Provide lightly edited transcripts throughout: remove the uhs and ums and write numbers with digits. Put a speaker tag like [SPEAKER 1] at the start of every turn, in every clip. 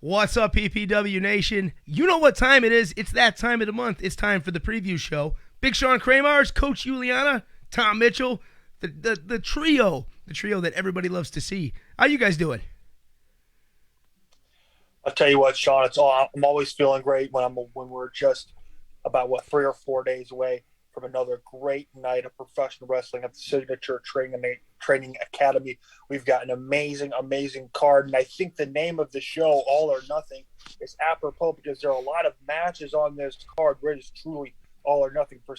[SPEAKER 1] What's up, PPW Nation? You know what time it is. It's that time of the month. It's time for the preview show. Big Sean Kramars, Coach Juliana, Tom Mitchell, the trio that everybody loves to see. How you guys doing?
[SPEAKER 2] I'll tell you what, Sean. I'm always feeling great when we're just about 3 or 4 days away from another great night of professional wrestling at the Signature Training Academy. We've got an amazing card, and I think the name of the show, All or Nothing, is apropos because there are a lot of matches on this card where it is truly all or nothing for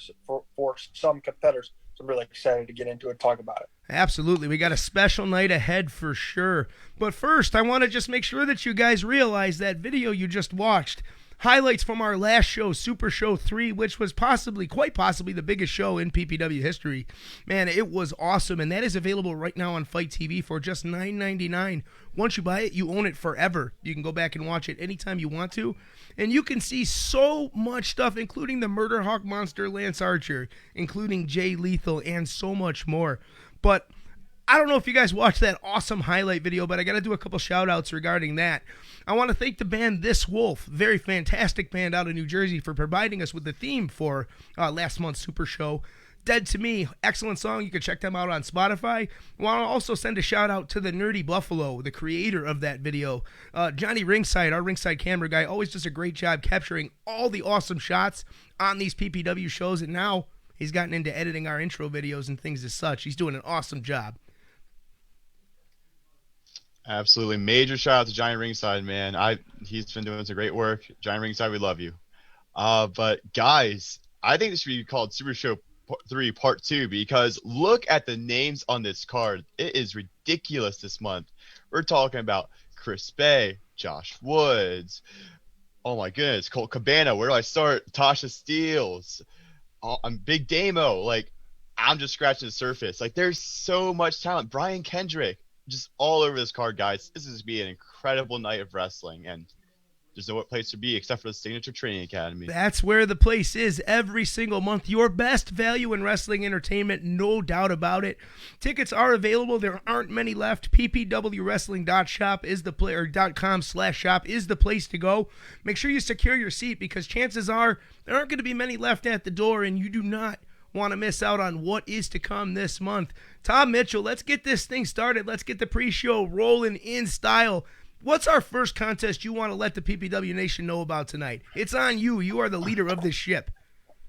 [SPEAKER 2] some competitors. So I'm really excited to get into it and talk about it.
[SPEAKER 1] Absolutely. We got a special night ahead for sure. But first, I want to just make sure that you guys realize that video you just watched. Highlights from our last show, Super Show 3, which was quite possibly the biggest show in PPW history. Man, it was awesome, and that is available right now on Fight TV for just $9.99. Once you buy it, you own it forever. You can go back and watch it anytime you want to, and you can see so much stuff, including the Murder Hawk Monster Lance Archer, including Jay Lethal, and so much more. But I don't know if you guys watched that awesome highlight video, but I got to do a couple shout-outs regarding that. I want to thank the band This Wolf, very fantastic band out of New Jersey, for providing us with the theme for last month's Super Show. Dead to Me, excellent song. You can check them out on Spotify. I want to also send a shout-out to the Nerdy Buffalo, the creator of that video. Johnny Ringside, our ringside camera guy, always does a great job capturing all the awesome shots on these PPW shows, and now he's gotten into editing our intro videos and things as such. He's doing an awesome job.
[SPEAKER 3] Absolutely. Major shout out to Johnny Ringside, man. He's been doing some great work. Johnny Ringside, we love you. But guys, I think this should be called Super Show 3 Part 2 because look at the names on this card. It is ridiculous this month. We're talking about Chris Bay, Josh Woods. Oh my goodness, Colt Cabana. Where do I start? Tasha Steeles. I'm Big Damo. I'm just scratching the surface. There's so much talent. Brian Kendrick. Just all over this card, guys. This is going to be an incredible night of wrestling, and there's no place to be except for the Signature Training Academy.
[SPEAKER 1] That's where the place is every single month. Your best value in wrestling entertainment, no doubt about it. Tickets are available. There aren't many left. ppwwrestling.shop is the play, or .com/shop is the place to go. Make sure you secure your seat because chances are there aren't going to be many left at the door, and you do not want to miss out on what is to come this month. Tom Mitchell, let's get this thing started. Let's get the pre-show rolling in style. What's our first contest you want to let the PPW Nation know about tonight? It's on you. You are the leader of this ship.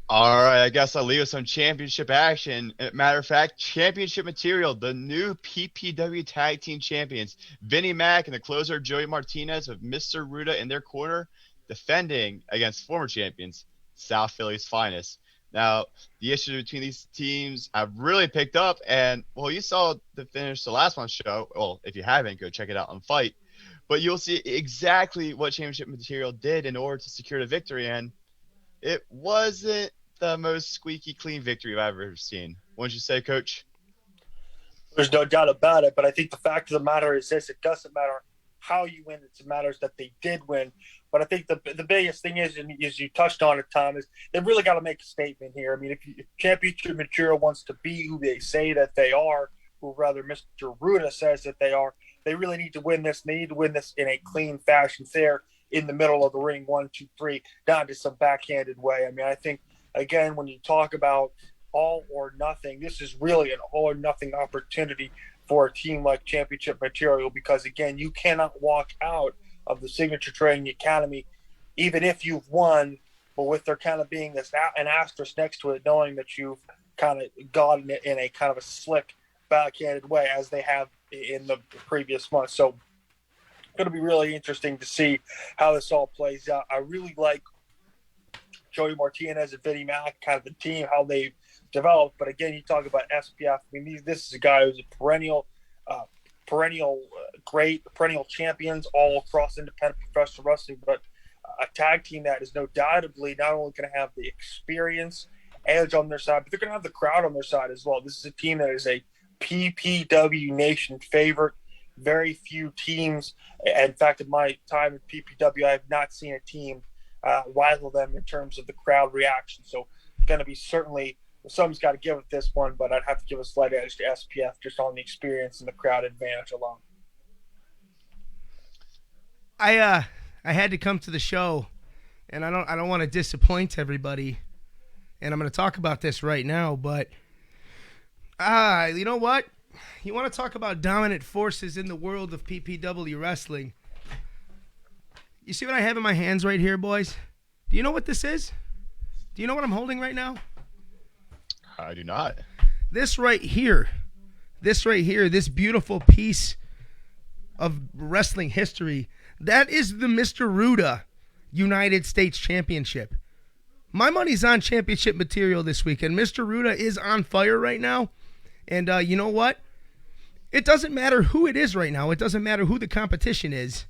[SPEAKER 3] All right, I guess I'll leave with some championship action. Matter of fact, championship material. The new PPW Tag Team Champions, Vinnie Mac and the closer Joey Martinez with Mr. Ruda in their corner, defending against former champions, South Philly's finest. Now, the issues between these teams have really picked up, and, well, you saw the finish the last month's show. Well, if you haven't, go check it out on Fight. But you'll see exactly what championship material did in order to secure the victory, and it wasn't the most squeaky clean victory I've ever seen. Wouldn't you say, Coach?
[SPEAKER 2] There's no doubt about it, but I think the fact of the matter is this: it doesn't matter how you win, it matters that they did win. But I think the biggest thing is, and as you touched on it, Tom, is they've really got to make a statement here. I mean, if championship material wants to be who they say that they are, or rather Mr. Ruda says that they are, they really need to win this. They need to win this in a clean fashion, fair, in the middle of the ring, 1, 2, 3, not just some backhanded way. I mean, I think, again, when you talk about all or nothing, this is really an all or nothing opportunity for a team like Championship Material because, again, you cannot walk out of the Signature Training Academy even if you've won, but with there kind of being an asterisk next to it, knowing that you've kind of gotten it in a kind of a slick, backhanded way as they have in the previous month. So it's going to be really interesting to see how this all plays out. I really like Joey Martinez and Vinnie Mac, kind of the team, how they developed. But again, you talk about SPF. I mean, this is a guy who's a perennial great, perennial champions all across independent professional wrestling, but a tag team that is no doubtably not only going to have the experience edge on their side, but they're going to have the crowd on their side as well. This is a team that is a PPW Nation favorite. Very few teams, in fact, in my time at PPW, I have not seen a team rival them in terms of the crowd reaction. So going to be certainly someone's got to give it this one, but I'd have to give a slight edge to SPF just on the experience and the crowd advantage alone.
[SPEAKER 1] I had to come to the show, and I don't want to disappoint everybody, and I'm going to talk about this right now, but you know what? You want to talk about dominant forces in the world of PPW wrestling. You see what I have in my hands right here, boys? Do you know what this is? Do you know what I'm holding right now?
[SPEAKER 3] I do not.
[SPEAKER 1] This right here, this beautiful piece of wrestling history, that is the Mr. Ruda United States Championship. My money's on championship material this weekend. Mr. Ruda is on fire right now. And you know what? It doesn't matter who it is right now. It doesn't matter who the competition is.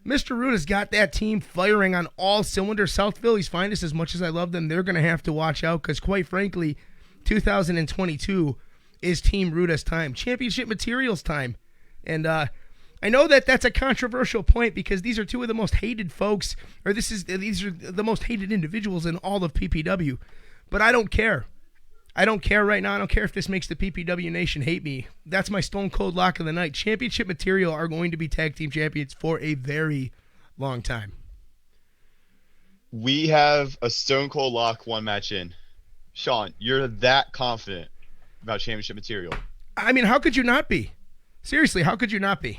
[SPEAKER 1] Mr. Ruda's got that team firing on all cylinders. South Philly's finest, as much as I love them, they're going to have to watch out because, quite frankly, 2022 is Team Ruda's time. Championship materials time. And I know that that's a controversial point because these are two of the most hated folks, or these are the most hated individuals in all of PPW. But I don't care. I don't care right now. I don't care if this makes the PPW Nation hate me. That's my stone cold lock of the night. Championship material are going to be tag team champions for a very long time.
[SPEAKER 3] We have a stone cold lock one match in. Sean, you're that confident about championship material?
[SPEAKER 1] I mean, how could you not be? Seriously, how could you not be?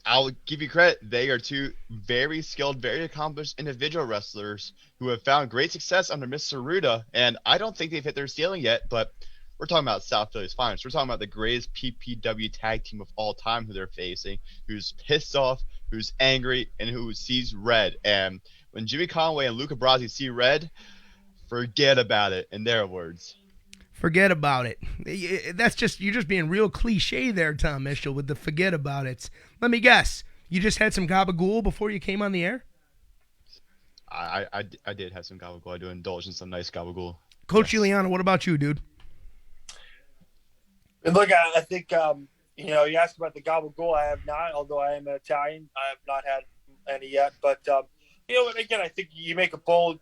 [SPEAKER 3] I'll give you credit. They are two very skilled, very accomplished individual wrestlers who have found great success under Mr. Ruda, and I don't think they've hit their ceiling yet, but we're talking about South Philly's finest. We're talking about the greatest PPW tag team of all time who they're facing, who's pissed off, who's angry, and who sees red. And when Jimmy Conway and Luca Brasi see red, forget about it, in their words.
[SPEAKER 1] Forget about it. You're just being real cliche there, Tom Mitchell, with the forget about it. Let me guess. You just had some gabagool before you came on the air?
[SPEAKER 3] I did have some gabagool. I do indulge in some nice gabagool.
[SPEAKER 1] Coach Giuliano, what about you, dude?
[SPEAKER 2] And look, I think, you asked about the gabagool. I have not, although I am an Italian. I have not had any yet. But, again, I think you make a bold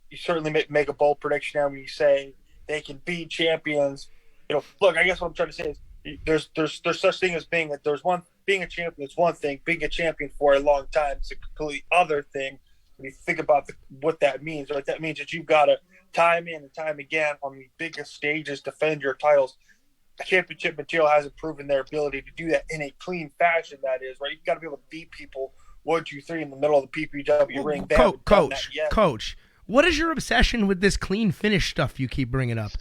[SPEAKER 2] you certainly make a bold prediction now when you say they can be champions. Look, I guess what I'm trying to say is there's such thing as being a champion is one thing. Being a champion for a long time is a completely other thing. When you think about what that means, right? That means that you've got to time in and time again on the biggest stages defend your titles. Championship material hasn't proven their ability to do that in a clean fashion. That is right. You've got to be able to beat people 1, 2, 3 in the middle of the PPW ring.
[SPEAKER 1] Coach. What is your obsession with this clean finish stuff you keep bringing up?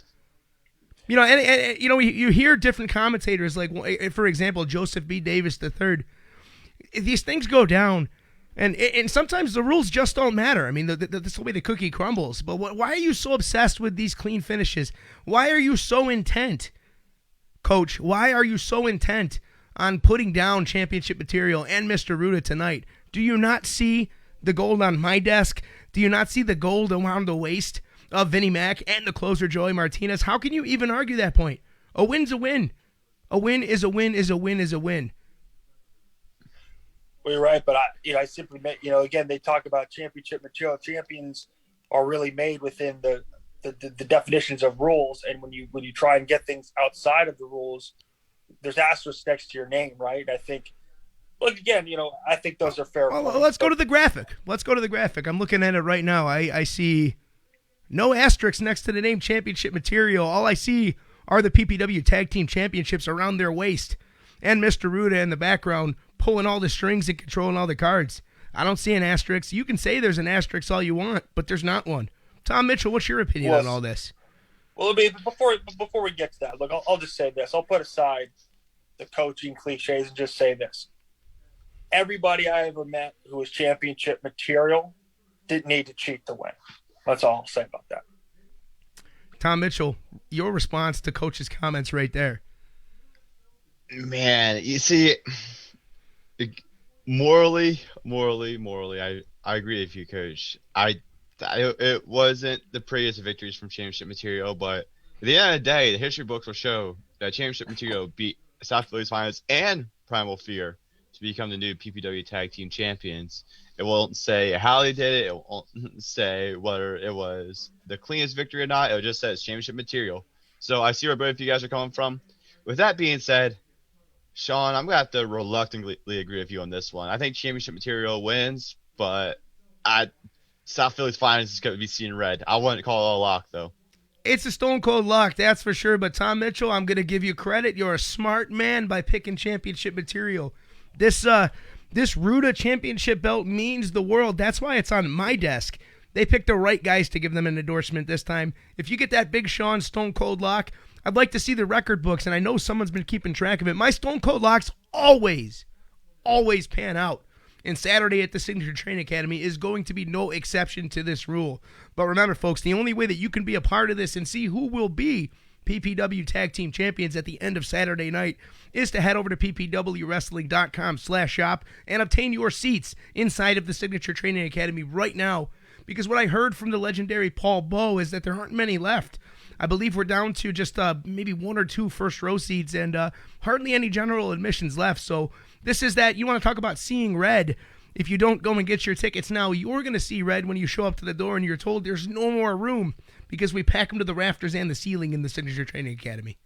[SPEAKER 1] You hear different commentators, like, for example, Joseph B. Davis III. These things go down, and sometimes the rules just don't matter. I mean, that's the way the cookie crumbles. But why are you so obsessed with these clean finishes? Why are you so intent, Coach? Why are you so intent on putting down championship material and Mr. Ruda tonight? Do you not see the gold on my desk? Do you not see the gold around the waist of Vinnie Mac and the closer Joey Martinez? How can you even argue that point? A win's a win. A win is a win is a win is a win.
[SPEAKER 2] Well, you're right, but I simply meant, again, they talk about championship material. Champions are really made within the definitions of rules, and when you try and get things outside of the rules, there's asterisks next to your name, right? I think. Look, again, I think those are fair.
[SPEAKER 1] Well, let's go to the graphic. I'm looking at it right now. I see no asterisks next to the name championship material. All I see are the PPW Tag Team Championships around their waist and Mr. Ruda in the background pulling all the strings and controlling all the cards. I don't see an asterisk. You can say there's an asterisk all you want, but there's not one. Tom Mitchell, what's your opinion on all this?
[SPEAKER 2] Well, before we get to that, look, I'll just say this. I'll put aside the coaching cliches and just say this. Everybody I ever met who was championship material didn't need to cheat to win. That's all I'll say about that.
[SPEAKER 1] Tom Mitchell, your response to Coach's comments right there.
[SPEAKER 3] Man, you see, morally, I agree with you, Coach. It wasn't the prettiest victories from championship material, but at the end of the day, the history books will show that championship material beat South Philly's finest and Primal Fear to become the new PPW Tag Team Champions. It won't say how they did it. It won't say whether it was the cleanest victory or not. It just says championship material. So I see where both of you guys are coming from. With that being said, Sean, I'm going to have to reluctantly agree with you on this one. I think championship material wins, but South Philly's finest is going to be seeing red. I wouldn't call it a lock, though.
[SPEAKER 1] It's a stone cold lock, that's for sure. But Tom Mitchell, I'm going to give you credit. You're a smart man by picking championship material. This Ruda championship belt means the world. That's why it's on my desk. They picked the right guys to give them an endorsement this time. If you get that Big Sean stone cold lock, I'd like to see the record books, and I know someone's been keeping track of it. My stone cold locks always pan out. And Saturday at the Signature Training Academy is going to be no exception to this rule. But remember, folks, the only way that you can be a part of this and see who will be PPW Tag Team Champions at the end of Saturday night is to head over to ppwwrestling.com/shop and obtain your seats inside of the Signature Training Academy right now. Because what I heard from the legendary Paul Bowe is that there aren't many left. I believe we're down to just maybe 1 or 2 first row seats and hardly any general admissions left. So this is that you want to talk about seeing red. If you don't go and get your tickets now, you're going to see red when you show up to the door and you're told there's no more room because we pack them to the rafters and the ceiling in the Signature Training Academy.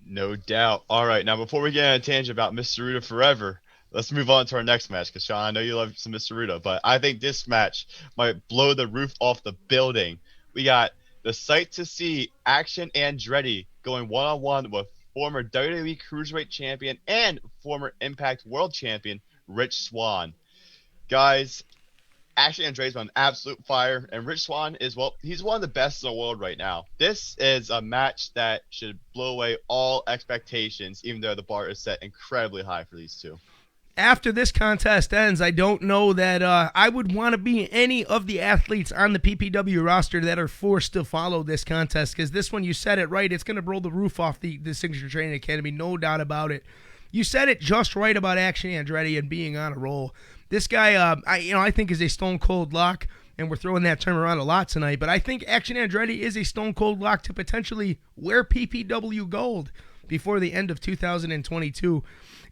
[SPEAKER 3] No doubt. All right, now before we get on a tangent about Mr. Ruda Forever, let's move on to our next match because, Sean, I know you love some Mr. Ruda, but I think this match might blow the roof off the building. We got the sight to see Action Andretti going one-on-one with former WWE Cruiserweight Champion and former Impact World Champion Rich Swann. Guys, Action Andretti's on absolute fire, and Rich Swann is, well, he's one of the best in the world right now. This is a match that should blow away all expectations, even though the bar is set incredibly high for these two.
[SPEAKER 1] After this contest ends, I don't know that I would want to be any of the athletes on the PPW roster that are forced to follow this contest, because this one, you said it right, it's going to blow the roof off the Signature Training Academy, no doubt about it. You said it just right about Action Andretti and being on a roll. This guy, I think is a stone cold lock, and we're throwing that term around a lot tonight, but I think Action Andretti is a stone cold lock to potentially wear PPW gold before the end of 2022.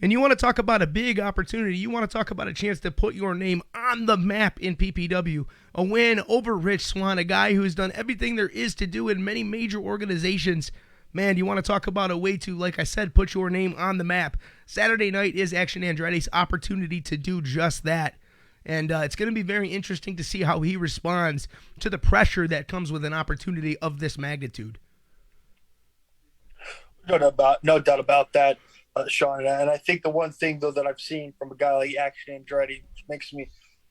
[SPEAKER 1] And you want to talk about a big opportunity. You want to talk about a chance to put your name on the map in PPW. A win over Rich Swann, a guy who's done everything there is to do in many major organizations. Man, you want to talk about a way to, like I said, put your name on the map. Saturday night is Action Andretti's opportunity to do just that. And it's going to be very interesting to see how he responds to the pressure that comes with an opportunity of this magnitude.
[SPEAKER 2] No doubt about that, Sean. And I think the one thing, though, that I've seen from a guy like Action Andretti,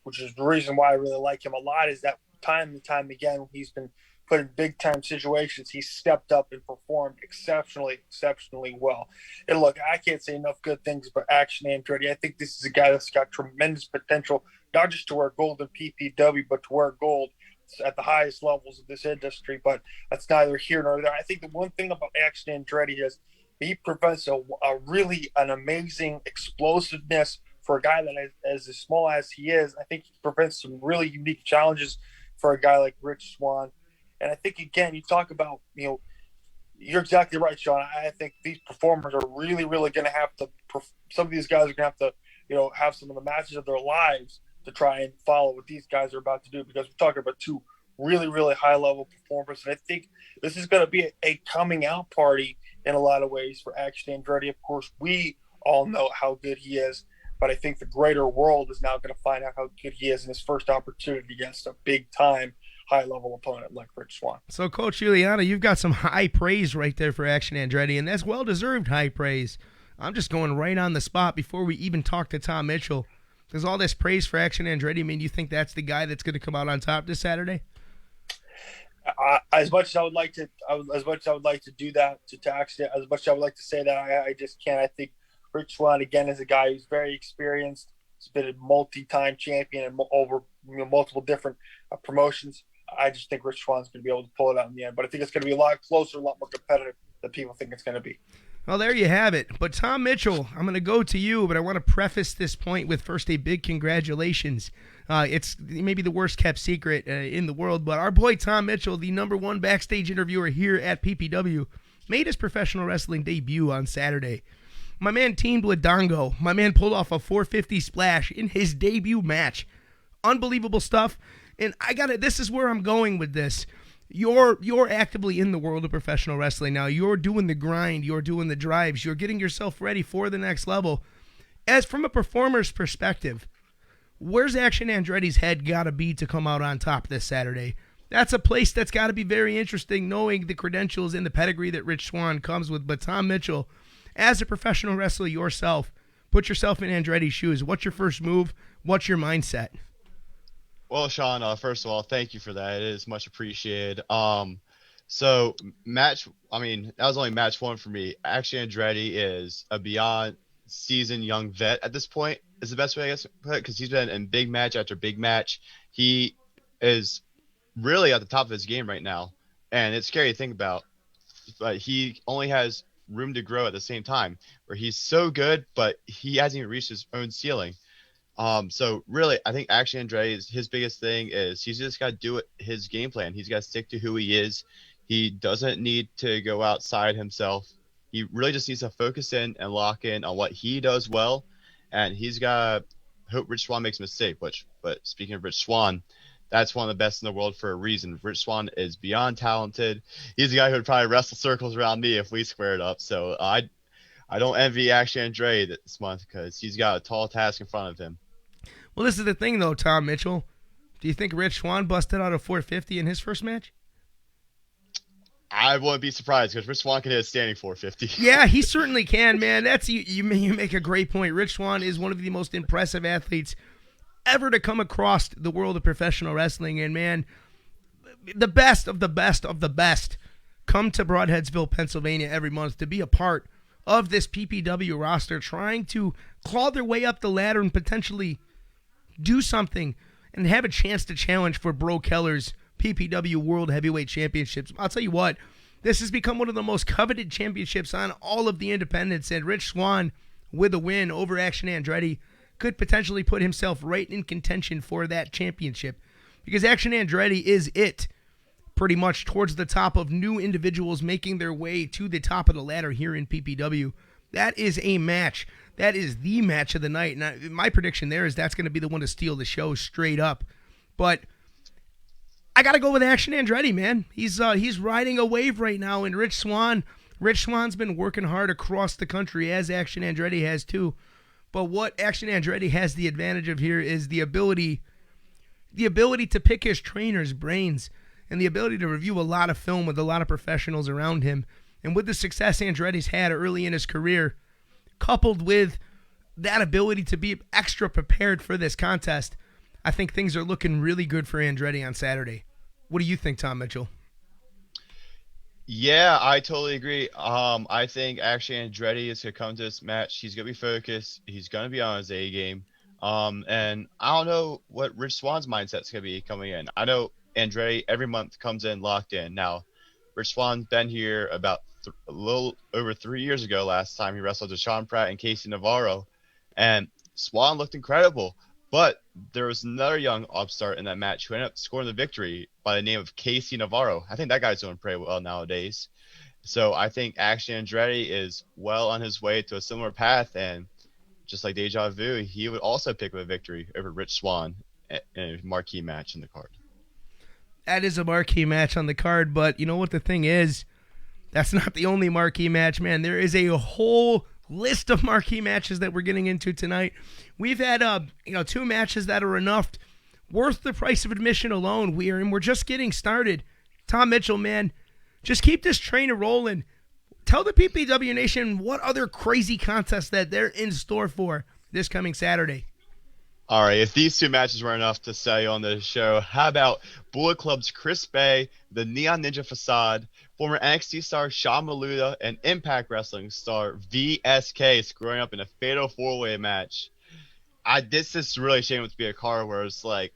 [SPEAKER 2] which is the reason why I really like him a lot, is that time and time again, when he's been put in big-time situations, he's stepped up and performed exceptionally well. And look, I can't say enough good things about Action Andretti. I think this is a guy that's got tremendous potential, not just to wear gold in PPW, but to wear gold at the highest levels of this industry. But that's neither here nor there. I think the one thing about Action Andretti is he prevents an amazing explosiveness for a guy that is as small as he is. I think he prevents some really unique challenges for a guy like Rich Swann. And I think, again, you talk about, you're exactly right, Sean. I think these performers are really, really going to have to – some of these guys are going to have to, have some of the matches of their lives to try and follow what these guys are about to do, because we're talking about two really, really high-level performers. And I think this is going to be a coming-out party in a lot of ways for Action Andretti. Of course, we all know how good he is, but I think the greater world is now going to find out how good he is in his first opportunity against a big-time high-level opponent like Rich Swann.
[SPEAKER 1] So, Coach Giuliano, you've got some high praise right there for Action Andretti, and that's well-deserved high praise. I'm just going right on the spot before we even talk to Tom Mitchell. There's all this praise for Action Andretti. I mean, you think that's the guy that's going to come out on top this Saturday?
[SPEAKER 2] As much as I would like to do that to Action, as much as I would like to say that, I just can't. I think Rich Swann, again, is a guy who's very experienced. He's been a multi-time champion and over multiple different promotions. I just think Rich Swann's going to be able to pull it out in the end. But I think it's going to be a lot closer, a lot more competitive than people think it's going to be.
[SPEAKER 1] Well, there you have it. But Tom Mitchell, I'm going to go to you, but I want to preface this point with first a big congratulations. It's maybe the worst kept secret in the world, but our boy Tom Mitchell, the #1 backstage interviewer here at PPW, made his professional wrestling debut on Saturday. My man teamed with Dongo. My man pulled off a 450 splash in his debut match. Unbelievable stuff. And this is where I'm going with this. You're actively in the world of professional wrestling now. You're doing the grind. You're doing the drives. You're getting yourself ready for the next level. As from a performer's perspective, where's Action Andretti's head got to be to come out on top this Saturday? That's a place that's got to be very interesting, knowing the credentials and the pedigree that Rich Swann comes with. But Tom Mitchell, as a professional wrestler yourself, put yourself in Andretti's shoes. What's your first move? What's your mindset?
[SPEAKER 3] Well, Sean, first of all, thank you for that. It is much appreciated. So that was only match one for me. Action Andretti is a beyond seasoned young vet at this point, is the best way I guess to put it, because he's been in big match after big match. He is really at the top of his game right now, and it's scary to think about, but he only has room to grow at the same time, where he's so good, but he hasn't even reached his own ceiling. So really, I think Action Andretti, his biggest thing is he's just got to do it, his game plan. He's got to stick to who he is. He doesn't need to go outside himself. He really just needs to focus in and lock in on what he does well, and he's got to hope Rich Swann makes a mistake. But speaking of Rich Swann, that's one of the best in the world for a reason. Rich Swann is beyond talented. He's the guy who would probably wrestle circles around me if we squared up. So I don't envy Action Andretti this month because he's got a tall task in front of him.
[SPEAKER 1] Well, this is the thing, though, Tom Mitchell. Do you think Rich Swann busted out a 450 in his first match?
[SPEAKER 3] I wouldn't be surprised because Rich Swann can hit a standing 450.
[SPEAKER 1] Yeah, he certainly can, man. That's you make a great point. Rich Swann is one of the most impressive athletes ever to come across the world of professional wrestling. And, man, the best of the best of the best come to Broadheadsville, Pennsylvania every month to be a part of this PPW roster, trying to claw their way up the ladder and potentially do something and have a chance to challenge for Bro Keller's PPW World Heavyweight Championships. I'll tell you what, this has become one of the most coveted championships on all of the independents, and Rich Swann, with a win over Action Andretti, could potentially put himself right in contention for that championship, because Action Andretti is it pretty much towards the top of new individuals making their way to the top of the ladder here in PPW. That is a match. That is the match of the night. And my prediction there is that's going to be the one to steal the show straight up. But I got to go with Action Andretti, man. He's riding a wave right now. And Rich Swann's been working hard across the country, as Action Andretti has too. But what Action Andretti has the advantage of here is the ability to pick his trainer's brains and the ability to review a lot of film with a lot of professionals around him. And with the success Andretti's had early in his career, coupled with that ability to be extra prepared for this contest, I think things are looking really good for Andretti on Saturday. What do you think, Tom Mitchell?
[SPEAKER 3] Yeah, I totally agree. I think actually Andretti is going to come to this match. He's going to be focused. He's going to be on his A game. And I don't know what Rich Swann's mindset's going to be coming in. I know Andretti every month comes in locked in. Now, Rich Swann's been here about a little over 3 years ago. Last time he wrestled with Sean Pratt and Casey Navarro, and Swann looked incredible. But there was another young upstart in that match who ended up scoring the victory by the name of Casey Navarro. I think that guy's doing pretty well nowadays. So I think Action Andretti is well on his way to a similar path, and just like Deja Vu, he would also pick up a victory over Rich Swann in a marquee match in the card.
[SPEAKER 1] That is a marquee match on the card, but you know what the thing is? That's not the only marquee match, man. There is a whole list of marquee matches that we're getting into tonight. We've had two matches that are enough, worth the price of admission alone. We're just getting started. Tom Mitchell, man, just keep this train rolling. Tell the PPW Nation what other crazy contests that they're in store for this coming Saturday.
[SPEAKER 3] All right, if these two matches were enough to sell you on the show, how about Bullet Club's Chris Bay, the Neon Ninja Facade, former NXT star Sean Maluda, and Impact Wrestling star VSK squaring up in a fatal four-way match. This is really shame to be a card where it's like,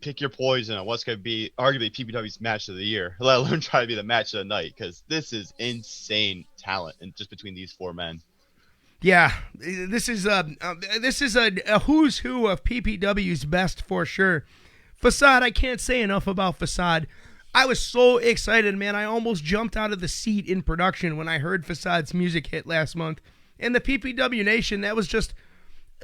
[SPEAKER 3] pick your poison on what's going to be arguably PPW's match of the year, let alone try to be the match of the night, because this is insane talent just between these four men.
[SPEAKER 1] Yeah, this is a who's who of PPW's best for sure. Facade, I can't say enough about Facade. I was so excited, man. I almost jumped out of the seat in production when I heard Facade's music hit last month. And the PPW Nation, that was just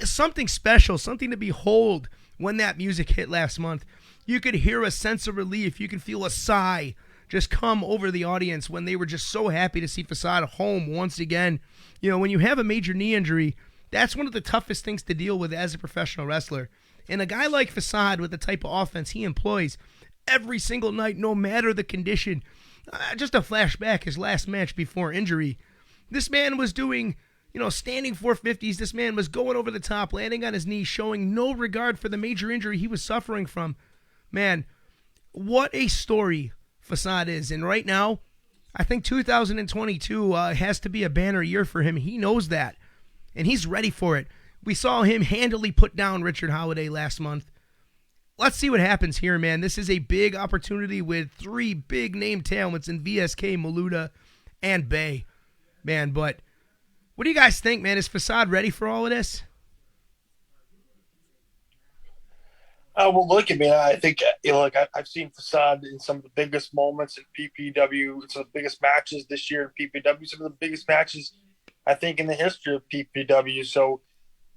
[SPEAKER 1] something special, something to behold when that music hit last month. You could hear a sense of relief. You can feel a sigh just come over the audience when they were just so happy to see Facade home once again. You know, when you have a major knee injury, that's one of the toughest things to deal with as a professional wrestler. And a guy like Facade, with the type of offense he employs every single night, no matter the condition, just a flashback, his last match before injury, this man was doing, standing 450s. This man was going over the top, landing on his knee, showing no regard for the major injury he was suffering from. Man, what a story Facade is. And right now, I think 2022 has to be a banner year for him. He knows that, and he's ready for it. We saw him handily put down Richard Holiday last month. Let's see what happens here, man. This is a big opportunity with 3 big name talents in VSK, Maluda, and Bay. Man, but what do you guys think, man? Is Facade ready for all of this?
[SPEAKER 2] Well, look at me. I think, I've seen Facade in some of the biggest moments in PPW, some of the biggest matches this year in PPW, some of the biggest matches, I think, in the history of PPW. So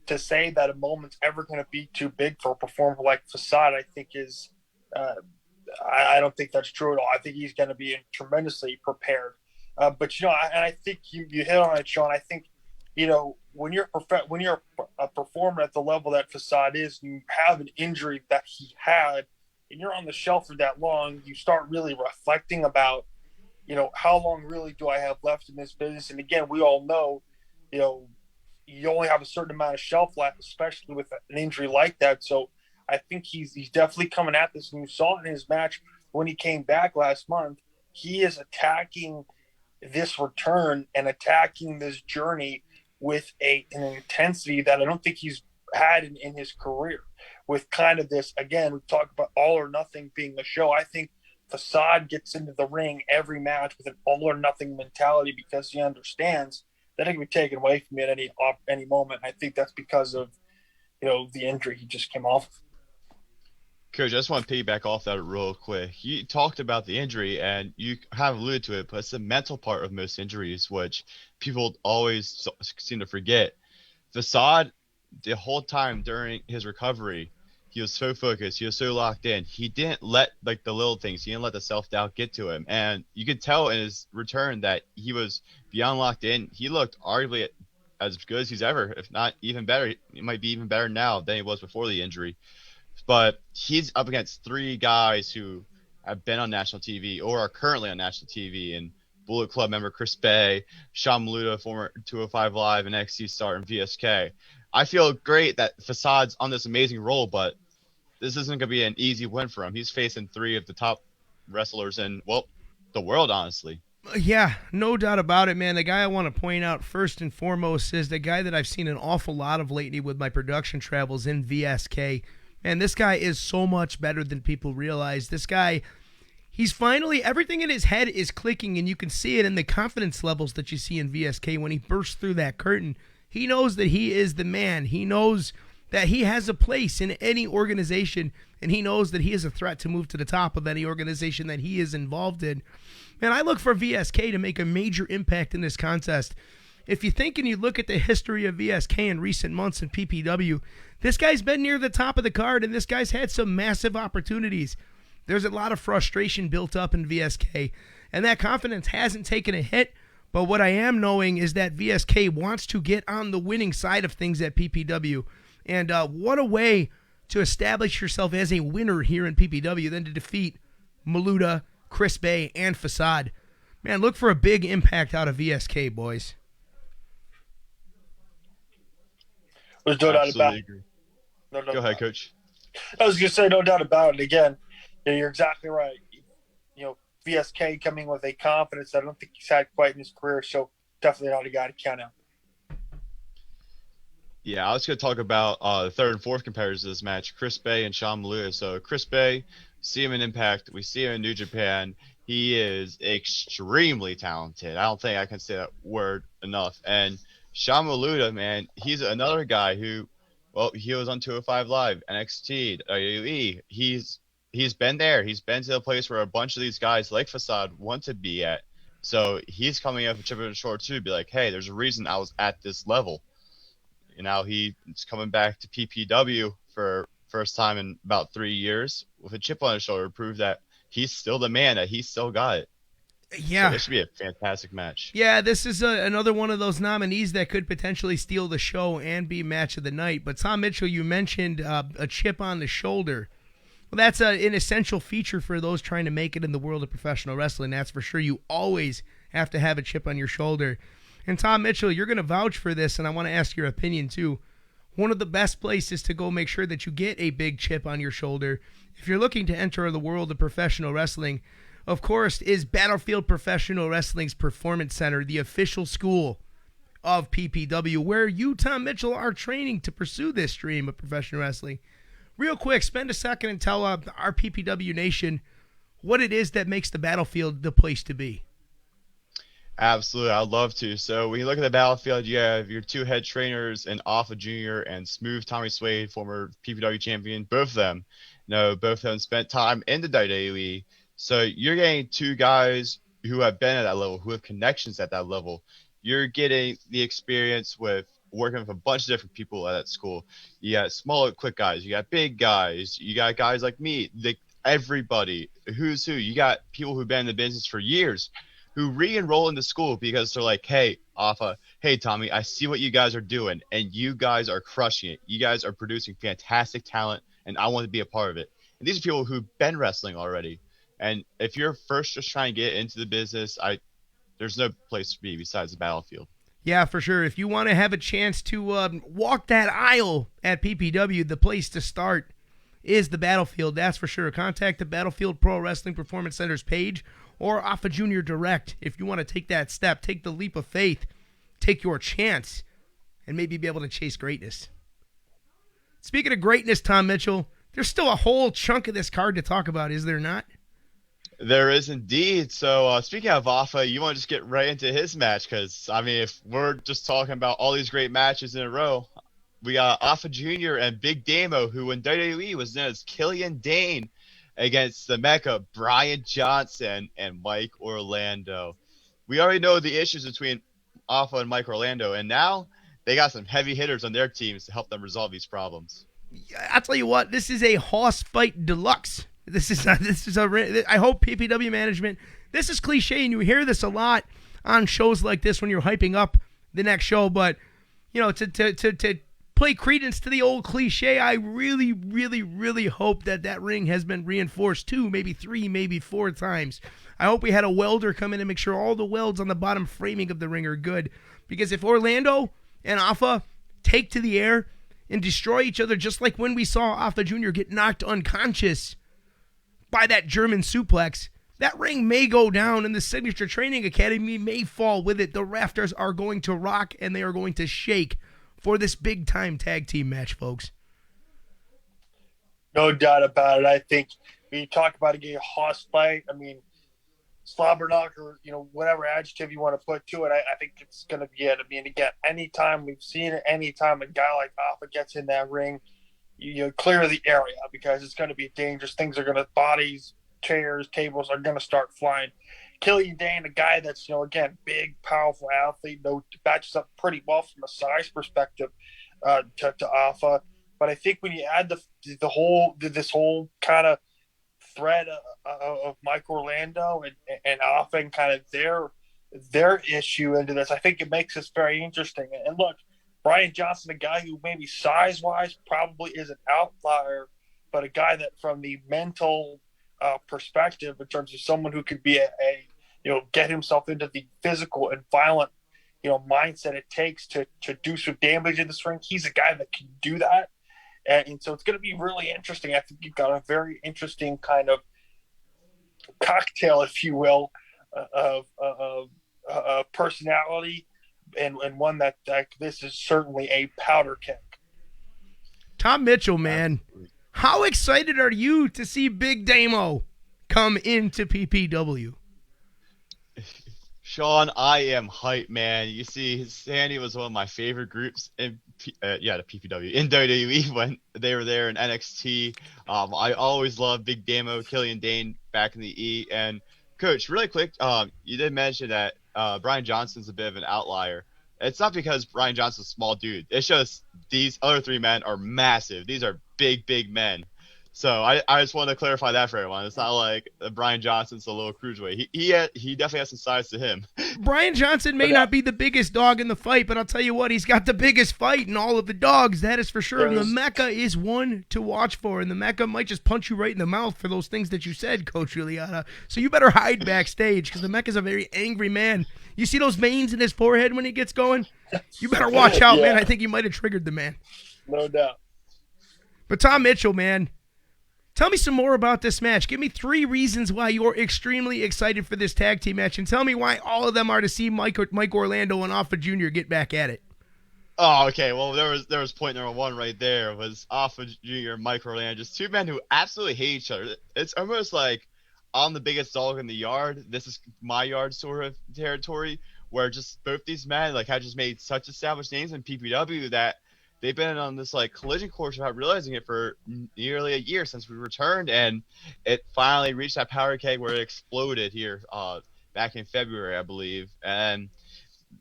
[SPEAKER 2] to say that a moment's ever going to be too big for a performer like Facade, I think is, I don't think that's true at all. I think he's going to be tremendously prepared. But I think you hit on it, Sean. I think, when you're a performer at the level that Facade is, and you have an injury that he had, and you're on the shelf for that long, you start really reflecting about, how long really do I have left in this business? And again, we all know, you only have a certain amount of shelf life, especially with an injury like that. So I think he's definitely coming at this. And you saw it in his match when he came back last month. He is attacking this return and attacking this journey with an intensity that I don't think he's had in his career. With kind of this, again, we talked about all or nothing being a show. I think Facade gets into the ring every match with an all or nothing mentality because he understands that it can be taken away from me at any moment. I think that's because of, the injury he just came off of.
[SPEAKER 3] Coach, I just want to piggyback off that real quick. You talked about the injury, and you have alluded to it, but it's the mental part of most injuries, which people always seem to forget. Facade, the whole time during his recovery, he was so focused. He was so locked in. He didn't let the little things. He didn't let the self-doubt get to him. And you could tell in his return that he was beyond locked in. He looked arguably as good as he's ever, if not even better. He might be even better now than he was before the injury. But he's up against 3 guys who have been on national TV or are currently on national TV. And Bullet Club member Chris Bay, Sean Maluda, former 205 Live and NXT star in VSK. I feel great that Facade's on this amazing role, but this isn't going to be an easy win for him. He's facing 3 of the top wrestlers in, the world, honestly.
[SPEAKER 1] Yeah, no doubt about it, man. The guy I want to point out first and foremost is the guy that I've seen an awful lot of lately with my production travels in VSK. Man, this guy is so much better than people realize. This guy, he's finally, everything in his head is clicking, and you can see it in the confidence levels that you see in VSK when he bursts through that curtain. He knows that he is the man. He knows that he has a place in any organization, and he knows that he is a threat to move to the top of any organization that he is involved in. Man, I look for VSK to make a major impact in this contest. If you think and you look at the history of VSK in recent months in PPW, this guy's been near the top of the card, and this guy's had some massive opportunities. There's a lot of frustration built up in VSK, and that confidence hasn't taken a hit. But what I am knowing is that VSK wants to get on the winning side of things at PPW. And what a way to establish yourself as a winner here in PPW than to defeat Maluda, Chris Bay, and Facade. Man, look for a big impact out of VSK, boys.
[SPEAKER 2] There's no doubt about it.
[SPEAKER 3] Agree. Go ahead, Coach.
[SPEAKER 2] I was going to say no doubt about it. Again, you're exactly right. VSK coming with a confidence that I don't think he's had quite in his career, so definitely not a guy to count out.
[SPEAKER 3] Yeah, I was going to talk about the third and fourth competitors of this match, Chris Bay and Sean Maluda. So Chris Bay, see him in Impact. We see him in New Japan. He is extremely talented. I don't think I can say that word enough. And Sean Maluda, man, he's another guy who, he was on 205 Live, NXT, WWE. He's been there. He's been to the place where a bunch of these guys like Facade want to be at. So he's coming up a chip on his shoulder too to be like, hey, there's a reason I was at this level. And now he's coming back to PPW for first time in about 3 years with a chip on his shoulder to prove that he's still the man, that he's still got it. So
[SPEAKER 1] Yeah.
[SPEAKER 3] this should be a fantastic match.
[SPEAKER 1] Yeah, this is another one of those nominees that could potentially steal the show and be match of the night. But Tom Mitchell, you mentioned a chip on the shoulder. Well, that's an essential feature for those trying to make it in the world of professional wrestling. That's for sure. You always have to have a chip on your shoulder. And Tom Mitchell, you're going to vouch for this, and I want to ask your opinion too. One of the best places to go make sure that you get a big chip on your shoulder, if you're looking to enter the world of professional wrestling, of course, is Battlefield Professional Wrestling's Performance Center, the official school of PPW, where you, Tom Mitchell, are training to pursue this dream of professional wrestling. Real quick, spend a second and tell our PPW Nation what it is that makes the Battlefield the place to be.
[SPEAKER 3] Absolutely, I'd love to. So when you look at the Battlefield, you have your two head trainers in Alpha Jr. and Smooth Tommy Suede, former PPW champion. Both of them, both of them spent time in the WWE. So you're getting two guys who have been at that level, who have connections at that level. You're getting the experience with working with a bunch of different people at that school. You got small, quick guys. You got big guys. You got guys like me. Everybody, who's who. You got people who've been in the business for years who re-enroll into school because they're like, hey, Alpha, hey, Tommy, I see what you guys are doing, and you guys are crushing it. You guys are producing fantastic talent, and I want to be a part of it. And these are people who've been wrestling already. And if you're first just trying to get into the business, there's no place to be besides the Battlefield.
[SPEAKER 1] Yeah, for sure. If you want to have a chance to walk that aisle at PPW, the place to start is the Battlefield. That's for sure. Contact the Battlefield Pro Wrestling Performance Center's page or Alpha Junior Direct if you want to take that step, take the leap of faith, take your chance, and maybe be able to chase greatness. Speaking of greatness, Tom Mitchell, there's still a whole chunk of this card to talk about, is there not?
[SPEAKER 3] There is indeed. So speaking of Alpha, you want to just get right into his match because, I mean, if we're just talking about all these great matches in a row, we got Alpha Jr. and Big Damo, who in WWE was known as Killian Dane, against the Mecca, Brian Johnson and Mike Orlando. We already know the issues between Alpha and Mike Orlando, and now they got some heavy hitters on their teams to help them resolve these problems.
[SPEAKER 1] I'll tell you what, this is a hoss fight deluxe. I hope PPW management, this is cliche, and you hear this a lot on shows like this when you're hyping up the next show, but, to play credence to the old cliche, I really, really, really hope that ring has been reinforced 2, maybe 3, maybe 4 times. I hope we had a welder come in and make sure all the welds on the bottom framing of the ring are good, because if Orlando and Alpha take to the air and destroy each other, just like when we saw Alpha Jr. get knocked unconscious by that German suplex, that ring may go down and the Signature Training Academy may fall with it. The rafters are going to rock and they are going to shake for this big-time tag team match, folks.
[SPEAKER 2] No doubt about it. I think when you talk about a hoss fight, I mean, slobberknocker, or, whatever adjective you want to put to it, I think it's going to be it. I mean, again, anytime we've seen it, anytime a guy like Alpha gets in that ring, you clear the area because it's going to be dangerous. Bodies, chairs, tables are going to start flying. Killian Dane, a guy that's, again, big, powerful athlete, matches up pretty well from a size perspective to Alpha. But I think when you add this whole kind of thread of Mike Orlando and Alpha and kind of their issue into this, I think it makes this very interesting. And look, Brian Johnson, a guy who maybe size-wise probably is an outlier, but a guy that from the mental perspective, in terms of someone who could be get himself into the physical and violent, mindset it takes to do some damage in this ring, he's a guy that can do that. And so it's going to be really interesting. I think you've got a very interesting kind of cocktail, if you will, of personality, and one that this is certainly a powder keg.
[SPEAKER 1] Tom Mitchell, man, how excited are you to see Big Damo come into PPW?
[SPEAKER 3] Sean, I am hyped, man. You see, Sandy was one of my favorite groups in the PPW in WWE when they were there in NXT. I always loved Big Damo, Killian Dane back in the E. And Coach, really quick, you did mention that Brian Johnson's a bit of an outlier. It's not because Brian Johnson's a small dude. It's just these other 3 men are massive. These are big, big men. So I just wanted to clarify that for everyone. It's not like Brian Johnson's a little cruiserweight. He definitely has some size to him.
[SPEAKER 1] Brian Johnson may not be the biggest dog in the fight, but I'll tell you what, he's got the biggest fight in all of the dogs. That is for sure. And the Mecca is one to watch for. And the Mecca might just punch you right in the mouth for those things that you said, Coach Juliana. So you better hide backstage because the Mecca's a very angry man. You see those veins in his forehead when he gets going? You better watch out, man. I think you might have triggered the man.
[SPEAKER 2] No doubt.
[SPEAKER 1] But Tom Mitchell, man, tell me some more about this match. Give me 3 reasons why you're extremely excited for this tag team match, and tell me why all of them are to see Mike Orlando and Alpha Jr. get back at it.
[SPEAKER 3] Oh, okay. Well, there was point number 1 right there. Was Alpha Jr. and Mike Orlando, just 2 men who absolutely hate each other. It's almost like I'm the biggest dog in the yard. This is my yard sort of territory, where just both these men like had just made such established names in PPW that they've been on this like collision course without realizing it for nearly a year since we returned, and it finally reached that powder keg where it exploded here back in February, I believe. And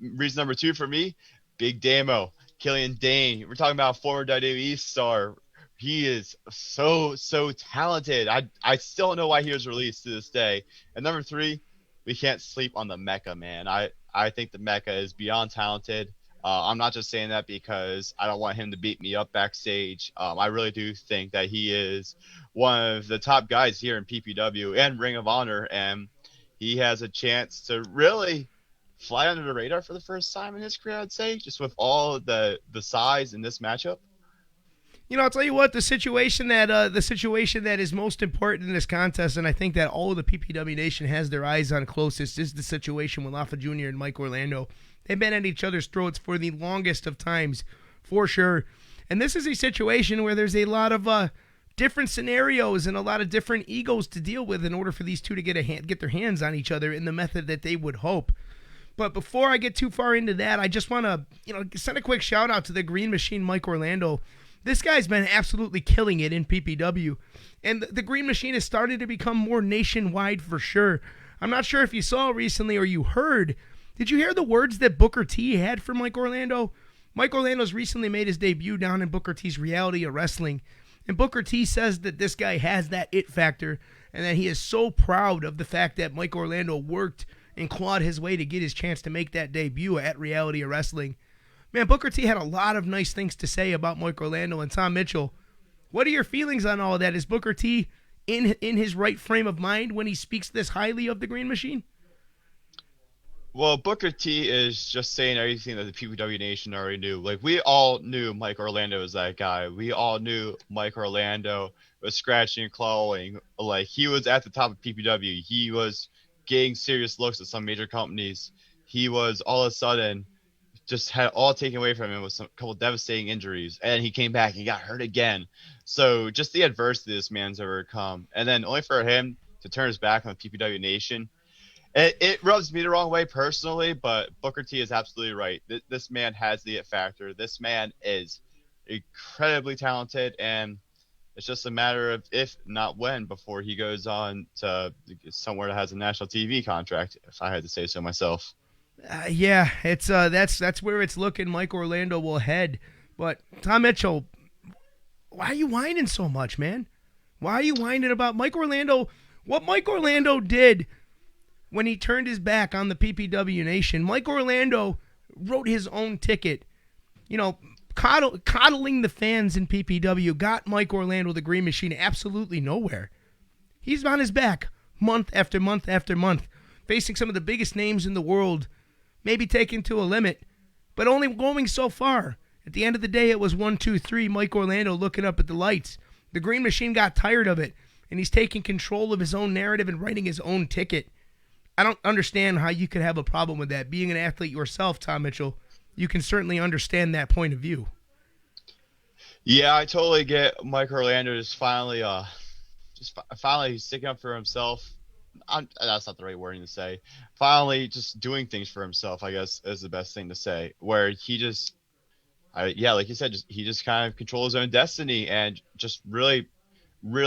[SPEAKER 3] reason number 2 for me, Big Damo, Killian Dane. We're talking about a former WWE star. He is so talented. I still don't know why he was released to this day. And number 3, we can't sleep on the Mecca, man. I think the Mecca is beyond talented. I'm not just saying that because I don't want him to beat me up backstage. I really do think that he is one of the top guys here in PPW and Ring of Honor, and he has a chance to really fly under the radar for the first time in his career, I'd say, just with all the size in this matchup.
[SPEAKER 1] You know, I'll tell you what, the situation that is most important in this contest, and I think that all of the PPW Nation has their eyes on closest, is the situation with Alpha Jr. and Mike Orlando. They've been at each other's throats for the longest of times, for sure. And this is a situation where there's a lot of different scenarios and a lot of different egos to deal with in order for these two to get their hands on each other in the method that they would hope. But before I get too far into that, I just want to send a quick shout out to the Green Machine, Mike Orlando. This guy's been absolutely killing it in PPW. And the Green Machine has started to become more nationwide for sure. I'm not sure if you saw recently or you heard. Did you hear the words that Booker T had for Mike Orlando? Mike Orlando's recently made his debut down in Booker T's Reality of Wrestling. And Booker T says that this guy has that it factor and that he is so proud of the fact that Mike Orlando worked and clawed his way to get his chance to make that debut at Reality of Wrestling. Man, Booker T had a lot of nice things to say about Mike Orlando and Tom Mitchell. What are your feelings on all of that? Is Booker T in his right frame of mind when he speaks this highly of the Green Machine?
[SPEAKER 3] Well, Booker T is just saying everything that the PPW Nation already knew. Like, we all knew Mike Orlando was that guy. We all knew Mike Orlando was scratching and clawing. Like, he was at the top of PPW. He was getting serious looks at some major companies. He was all of a sudden just had all taken away from him with a couple devastating injuries, and he came back and he got hurt again. So just the adversity this man's overcome, and then only for him to turn his back on the PPW Nation, it rubs me the wrong way personally. But Booker T is absolutely right. This man has the it factor. This man is incredibly talented, and it's just a matter of if not when before he goes on to somewhere that has a national TV contract, if I had to say so myself.
[SPEAKER 1] Yeah, it's that's where it's looking. Mike Orlando will head. But Tom Mitchell, why are you whining so much, man? Why are you whining about Mike Orlando? What Mike Orlando did when he turned his back on the PPW Nation, Mike Orlando wrote his own ticket. Coddling the fans in PPW got Mike Orlando, the Green Machine, absolutely nowhere. He's on his back month after month after month, facing some of the biggest names in the world, maybe taken to a limit, but only going so far. At the end of the day, it was 1, 2, 3, Mike Orlando looking up at the lights. The Green Machine got tired of it, and he's taking control of his own narrative and writing his own ticket. I don't understand how you could have a problem with that. Being an athlete yourself, Tom Mitchell, you can certainly understand that point of view.
[SPEAKER 3] Yeah, I totally get Mike Orlando just finally sticking up for himself. That's not the right wording to say. Finally, just doing things for himself, I guess, is the best thing to say. Where he just, like you said, he just kind of controls his own destiny and just really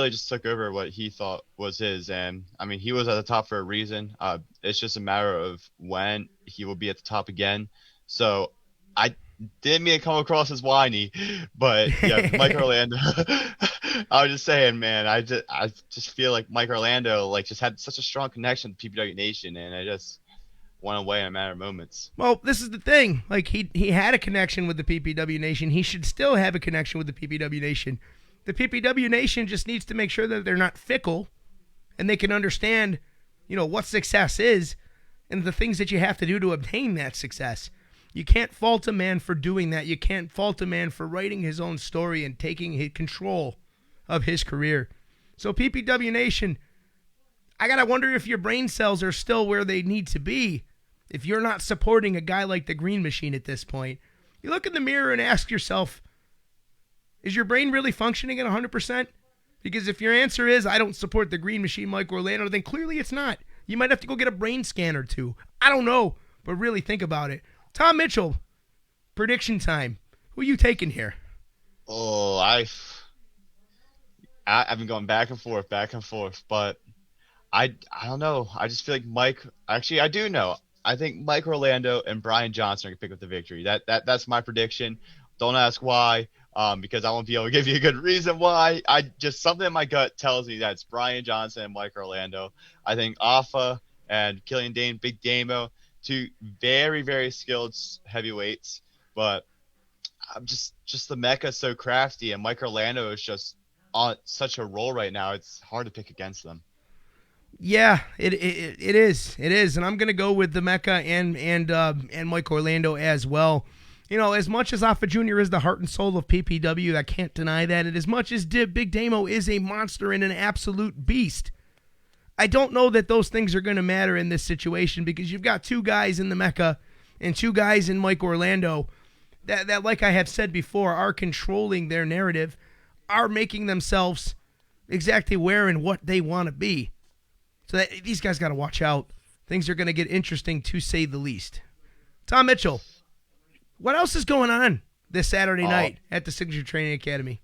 [SPEAKER 3] just took over what he thought was his. And I mean, he was at the top for a reason. It's just a matter of when he will be at the top again. So I didn't mean to come across as whiny, but yeah, Mike Orlando. I was just saying, man. I just feel like Mike Orlando just had such a strong connection with PPW Nation, and I just went away in a matter of moments.
[SPEAKER 1] Well, this is the thing. Like he had a connection with the PPW Nation. He should still have a connection with the PPW Nation. The PPW Nation just needs to make sure that they're not fickle, and they can understand, what success is, and the things that you have to do to obtain that success. You can't fault a man for doing that. You can't fault a man for writing his own story and taking his control of his career. So PPW Nation, I got to wonder if your brain cells are still where they need to be if you're not supporting a guy like the Green Machine at this point. You look in the mirror and ask yourself, is your brain really functioning at 100%? Because if your answer is, I don't support the Green Machine, Mike Orlando, then clearly it's not. You might have to go get a brain scan or two. I don't know, but really think about it. Tom Mitchell, prediction time. Who are you taking here?
[SPEAKER 3] Oh, I've been going back and forth, but I don't know. I just feel like Mike. Actually, I do know. I think Mike Orlando and Brian Johnson are gonna pick up the victory. That's my prediction. Don't ask why, because I won't be able to give you a good reason why. Something in my gut tells me that it's Brian Johnson and Mike Orlando. I think Alpha and Killian Dane, Big Damo, two very, very skilled heavyweights, but I'm just the Mecca so crafty, and Mike Orlando is just on such a roll right now. It's hard to pick against them.
[SPEAKER 1] Yeah, it is, and I'm gonna go with the Mecca and Mike Orlando as well. As much as Alpha Jr. is the heart and soul of PPW, I can't deny that. And as much as Big Damo is a monster and an absolute beast, I don't know that those things are going to matter in this situation, because you've got two guys in the Mecca and two guys in Mike Orlando that, like I have said before, are controlling their narrative, are making themselves exactly where and what they want to be. So these guys got to watch out. Things are going to get interesting, to say the least. Tom Mitchell, what else is going on this Saturday night at the Signature Training Academy?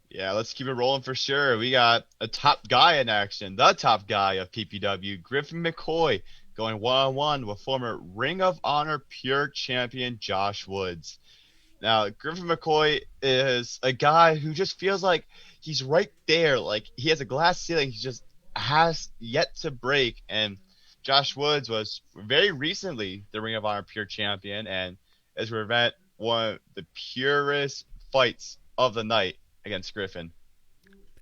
[SPEAKER 3] Yeah, let's keep it rolling for sure. We got a top guy in action, the top guy of PPW, Griffin Mccoy, going one-on-one with former Ring of Honor Pure Champion Josh Woods. Now, Griffin McCoy is a guy who just feels like he's right there. Like, he has a glass ceiling he just has yet to break. And Josh Woods was very recently the Ring of Honor Pure Champion, and as we prevent one of the purest fights of the night against Griffin.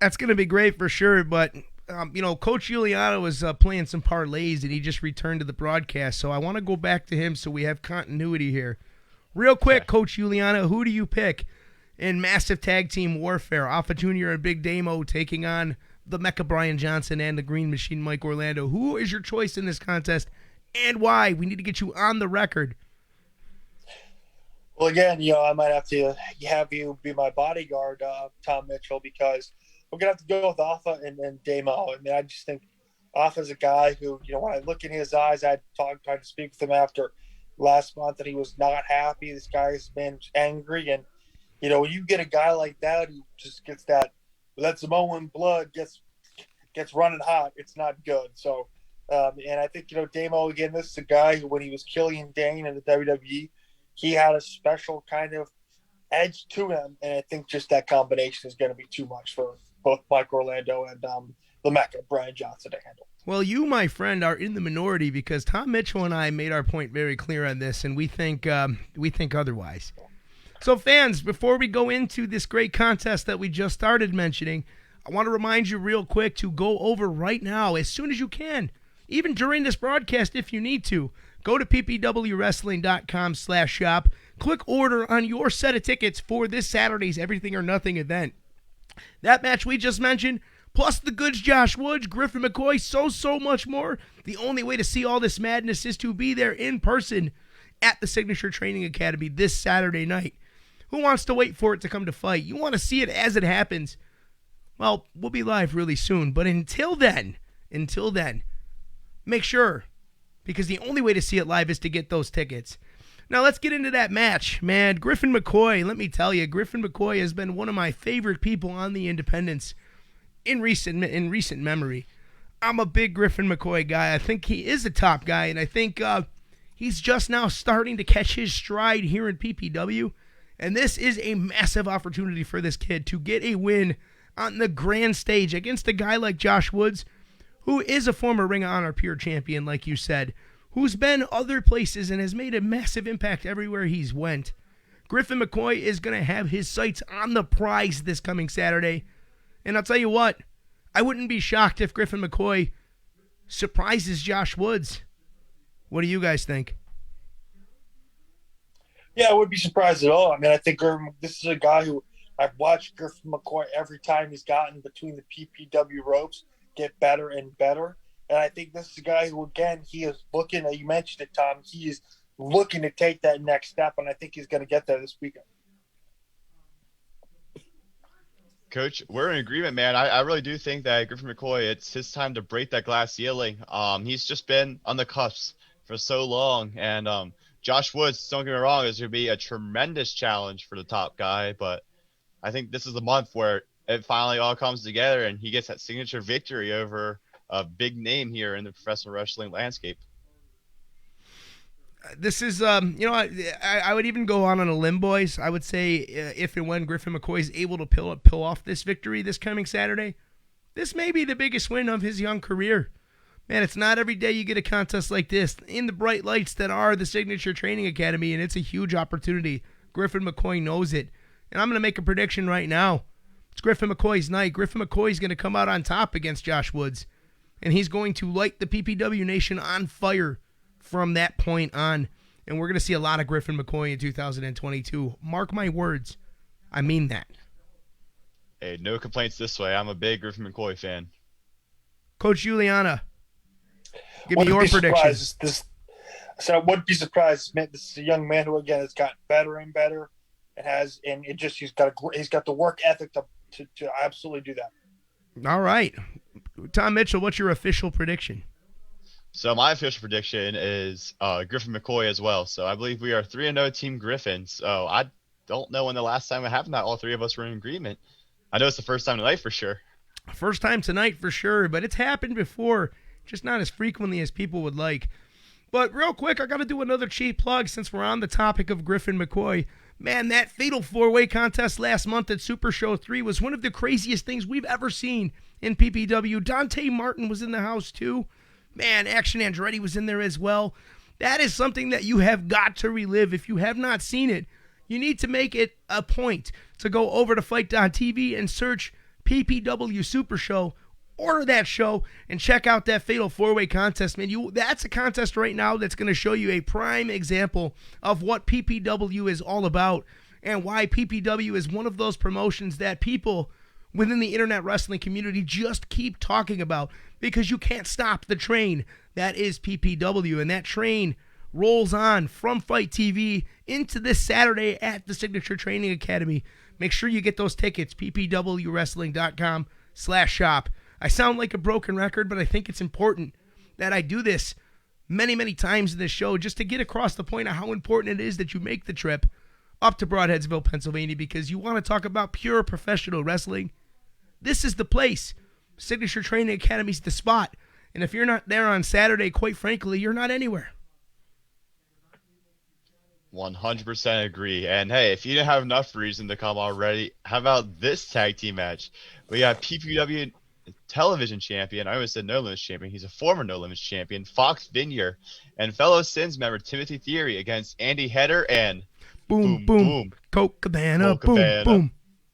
[SPEAKER 1] That's going to be great for sure, but Coach Giuliano was playing some parlays, and he just returned to the broadcast, so I want to go back to him so we have continuity here. Real quick, okay. Coach Giuliano, who do you pick in massive tag team warfare? Alpha Jr. and Big Damo taking on the Mecca Brian Johnson and the Green Machine Mike Orlando. Who is your choice in this contest, and why? We need to get you on the record.
[SPEAKER 2] Well, again, I might have to have you be my bodyguard, Tom Mitchell, because we're going to have to go with Alpha and Damo. I mean, I just think Alpha's a guy who, when I look in his eyes, I tried to speak with him after last month, and he was not happy. This guy's been angry. And, when you get a guy like that who just gets that Samoan blood, gets running hot, it's not good. So, and I think, Damo, again, this is a guy who, when he was Killian Dane in the WWE, he had a special kind of edge to him, and I think just that combination is going to be too much for both Mike Orlando and the Mecca, Brian Johnson, to handle.
[SPEAKER 1] Well, you, my friend, are in the minority, because Tom Mitchell and I made our point very clear on this, and we think otherwise. So, fans, before we go into this great contest that we just started mentioning, I want to remind you real quick to go over right now, as soon as you can, even during this broadcast if you need to. Go to ppwwrestling.com/shop. Click order on your set of tickets for this Saturday's Everything or Nothing event. That match we just mentioned, plus the goods Josh Woods, Griffin McCoy, so much more. The only way to see all this madness is to be there in person at the Signature Training Academy this Saturday night. Who wants to wait for it to come to fight? You want to see it as it happens? Well, we'll be live really soon. But until then, make sure, because the only way to see it live is to get those tickets. Now let's get into that match, man. Griffin McCoy, let me tell you, Griffin McCoy has been one of my favorite people on the independents in recent memory. I'm a big Griffin McCoy guy. I think he is a top guy, and I think he's just now starting to catch his stride here in PPW. And this is a massive opportunity for this kid to get a win on the grand stage against a guy like Josh Woods, who is a former Ring of Honor Pure Champion, like you said, who's been other places and has made a massive impact everywhere he's went. Griffin Mccoy is going to have his sights on the prize this coming Saturday. And I'll tell you what, I wouldn't be shocked if Griffin McCoy surprises Josh Woods. What do you guys think?
[SPEAKER 2] Yeah, I wouldn't be surprised at all. I mean, I think this is a guy who I've watched Griffin McCoy every time he's gotten between the PPW ropes get better and better. And I think this is a guy who, again, he is looking, you mentioned it, Tom, he is looking to take that next step, and I think he's going to get there this weekend.
[SPEAKER 3] Coach, we're in agreement, man. I really do think that Griffin McCoy, it's his time to break that glass ceiling. He's just been on the cusp for so long. And Josh Woods, don't get me wrong, is going to be a tremendous challenge for the top guy. But I think this is the month where it finally all comes together and he gets that signature victory over a big name here in the professional wrestling landscape.
[SPEAKER 1] This is, I would even go on a limb, boys. I would say if and when Griffin McCoy is able to pull off this victory this coming Saturday, this may be the biggest win of his young career. Man, it's not every day you get a contest like this in the bright lights that are the Signature Training Academy, and it's a huge opportunity. Griffin McCoy knows it. And I'm going to make a prediction right now. It's Griffin McCoy's night. Griffin McCoy is going to come out on top against Josh Woods, and he's going to light the PPW Nation on fire from that point on, and we're going to see a lot of Griffin McCoy in 2022. Mark my words. I mean that.
[SPEAKER 3] Hey, no complaints this way. I'm a big Griffin McCoy fan.
[SPEAKER 1] Coach Juliana, give me your predictions.
[SPEAKER 2] I wouldn't be surprised. Man, this is a young man who, again, has gotten better and better, and he's got the work ethic to absolutely do that.
[SPEAKER 1] All right. Tom Mitchell, what's your official prediction?
[SPEAKER 3] So my official prediction is Griffin McCoy as well. So I believe we are 3-0 Team Griffin. So I don't know when the last time it happened that all three of us were in agreement. I know it's the first time tonight for sure.
[SPEAKER 1] First time tonight for sure, but it's happened before, just not as frequently as people would like. But real quick, I got to do another cheap plug since we're on the topic of Griffin McCoy. Man, that fatal four-way contest last month at Super Show 3 was one of the craziest things we've ever seen in PPW. Dante Martin was in the house too. Man, Action Andretti was in there as well. That is something that you have got to relive. If you have not seen it, you need to make it a point to go over to Fight.tv and search PPW Super Show, order that show, and check out that fatal four-way contest. Man, that's a contest right now that's going to show you a prime example of what PPW is all about and why PPW is one of those promotions that people within the internet wrestling community just keep talking about, because you can't stop the train that is PPW, and that train rolls on from Fight TV into this Saturday at the Signature Training Academy. Make sure you get those tickets, ppwwrestling.com/shop. I sound like a broken record, but I think it's important that I do this many, many times in this show just to get across the point of how important it is that you make the trip up to Broadheadsville, Pennsylvania, because you want to talk about pure professional wrestling. This is the place. Signature Training Academy is the spot. And if you're not there on Saturday, quite frankly, you're not anywhere.
[SPEAKER 3] 100% agree. And hey, if you didn't have enough reason to come already, how about this tag team match? We got PPW television champion, I always said No Limits champion, he's a former No Limits champion, Fox Vineyard, and fellow Sins member Timothy Theory against Andy Header and
[SPEAKER 1] Boom, boom. Colt Cabana, boom, boom.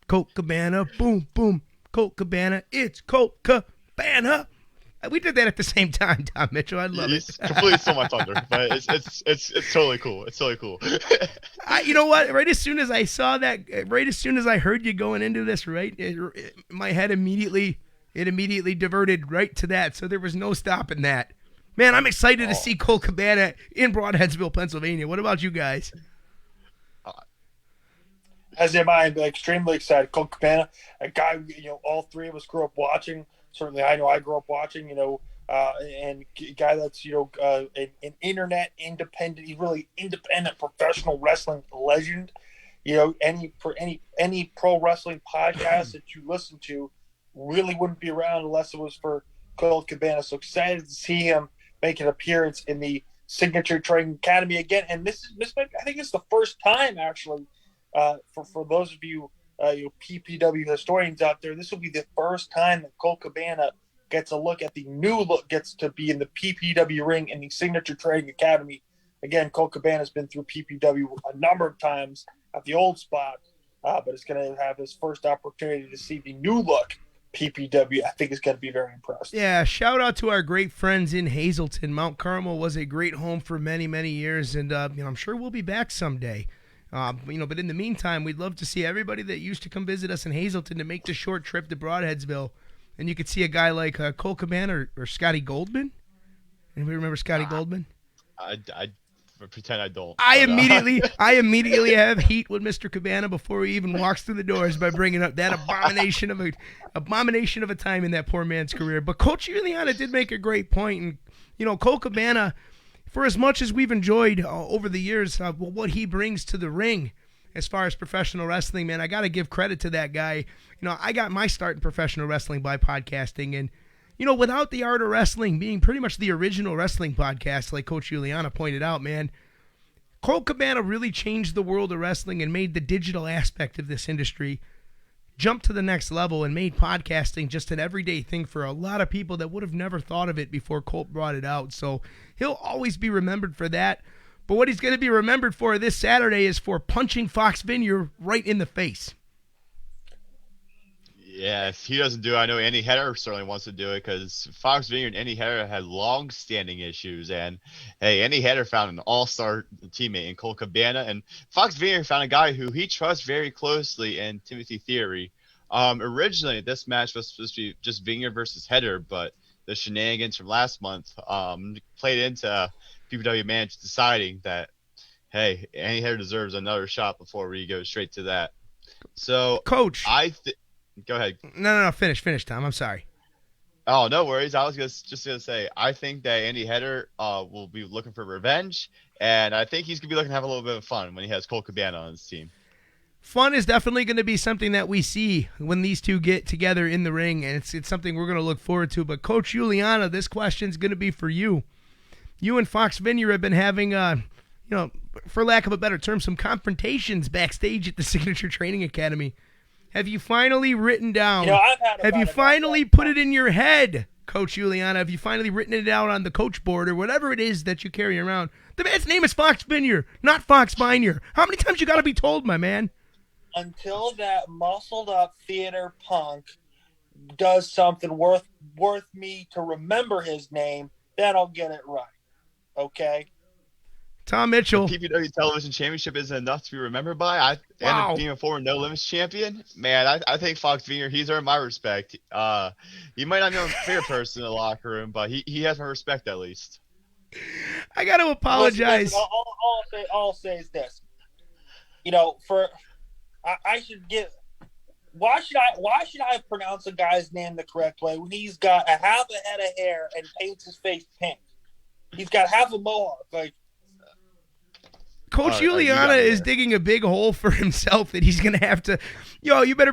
[SPEAKER 1] Colt Cabana, boom, boom. Colt Cabana, it's Colt Cabana. We did that at the same time, Tom Mitchell. I love it.
[SPEAKER 3] Completely stole my thunder, but it's totally cool. It's totally cool.
[SPEAKER 1] You know what? Right as soon as I saw that, right as soon as I heard you going into this, right, my head immediately diverted right to that. So there was no stopping that. Man, I'm excited to see Colt Cabana in Broadheadsville, Pennsylvania. What about you guys?
[SPEAKER 2] As am I. I'm extremely excited. Colt Cabana, a guy, all three of us grew up watching. Certainly, I know I grew up watching, and a guy that's, an internet independent, he's really independent professional wrestling legend. Any pro wrestling podcast that you listen to really wouldn't be around unless it was for Colt Cabana. So excited to see him make an appearance in the Signature Training Academy again. And this I think it's the first time, actually, for those of you PPW historians out there, this will be the first time that Colt Cabana gets a look at the new look, gets to be in the PPW ring in the Signature Training Academy. Again, Colt Cabana's been through PPW a number of times at the old spot, but it's going to have his first opportunity to see the new look PPW. I think it's going to be very impressed.
[SPEAKER 1] Yeah, shout out to our great friends in Hazleton. Mount Carmel was a great home for many, many years, and I'm sure we'll be back someday. But in the meantime, we'd love to see everybody that used to come visit us in Hazleton to make the short trip to Broadheadsville. And you could see a guy like Colt Cabana or Scotty Goldman. Anybody remember Scotty Goldman?
[SPEAKER 3] I pretend I don't.
[SPEAKER 1] I immediately have heat with Mr. Cabana before he even walks through the doors by bringing up that abomination of a time in that poor man's career. But Coach Juliana did make a great point, and Colt Cabana, for as much as we've enjoyed over the years what he brings to the ring as far as professional wrestling, man, I got to give credit to that guy. I got my start in professional wrestling by podcasting, and without the Art of Wrestling being pretty much the original wrestling podcast, like Coach Juliana pointed out, man, Colt Cabana really changed the world of wrestling and made the digital aspect of this industry jump to the next level and made podcasting just an everyday thing for a lot of people that would have never thought of it before Colt brought it out. So he'll always be remembered for that. But what he's going to be remembered for this Saturday is for punching Fox Vineyard right in the face.
[SPEAKER 3] Yeah, if he doesn't do it, I know Andy Header certainly wants to do it because Fox Vineyard and Andy Header had long-standing issues. And, hey, Andy Header found an all-star teammate in Colt Cabana. And Fox Vineyard found a guy who he trusts very closely in Timothy Theory. Originally, this match was supposed to be just Vineyard versus Header, but the shenanigans from last month played into PPW management deciding that, hey, Andy Header deserves another shot before we go straight to that. So,
[SPEAKER 1] Coach,
[SPEAKER 3] go ahead.
[SPEAKER 1] No. Finish, Tom. I'm sorry.
[SPEAKER 3] Oh, no worries. I was just gonna say, I think that Andy Header will be looking for revenge, and I think he's gonna be looking to have a little bit of fun when he has Colt Cabana on his team.
[SPEAKER 1] Fun is definitely going to be something that we see when these two get together in the ring, and it's something we're going to look forward to. But Coach Juliana, this question's going to be for you. You and Fox Vineyard have been having, for lack of a better term, some confrontations backstage at the Signature Training Academy. Have you finally written down? Have you finally put it in your head, Coach Juliana? Have you finally written it out on the coach board or whatever it is that you carry around? The man's name is Fox Vineyard, not Fox Vineyard. How many times you got to be told, my man?
[SPEAKER 2] Until that muscled up theater punk does something worth me to remember his name, then I'll get it right. Okay?
[SPEAKER 1] Tom Mitchell.
[SPEAKER 3] The PPW Television Championship isn't enough to be remembered by. And being a former No Limits champion, man, I think Fox Vineyard, he's earned my respect. He might not be my favorite person in the locker room, but he has my respect at least.
[SPEAKER 1] I got to apologize.
[SPEAKER 2] Listen, all I'll say is this. I should get. Why should I pronounce a guy's name the correct way when he's got a half a head of hair and paints his face pink? He's got half a mohawk. Like,
[SPEAKER 1] Coach Juliana is digging a big hole for himself that he's going to have to. You better.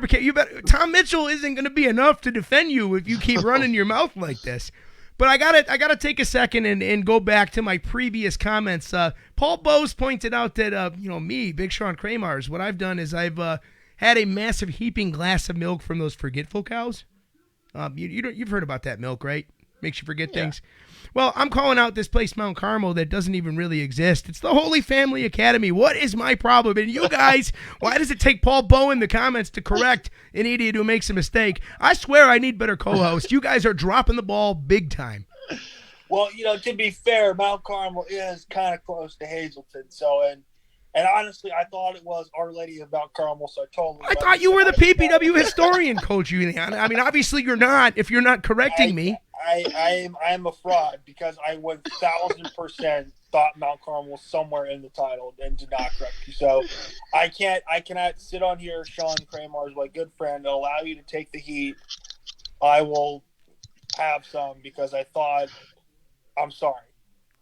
[SPEAKER 1] Tom Mitchell isn't going to be enough to defend you if you keep running your mouth like this. But I gotta take a second and go back to my previous comments. Paul Bose pointed out that me, Big Sean Kramars, what I've done is I've had a massive heaping glass of milk from those forgetful cows. You've heard about that milk, right? Makes you forget things. Well, I'm calling out this place, Mount Carmel, that doesn't even really exist. It's the Holy Family Academy. What is my problem? And you guys, why does it take Paul Bowe in the comments to correct an idiot who makes a mistake? I swear I need better co-hosts. You guys are dropping the ball big time.
[SPEAKER 2] Well, to be fair, Mount Carmel is kind of close to Hazleton. So, and honestly, I thought it was Our Lady of Mount Carmel, so I
[SPEAKER 1] thought you were the PPW historian, Coach Juliana. I mean, obviously you're not if you're not correcting me.
[SPEAKER 2] I am a fraud because I 1,000% thought Mount Carmel was somewhere in the title and did not correct you. So I cannot sit on here, Sean Kramars, my good friend, and allow you to take the heat. I will have some because I thought, I'm sorry.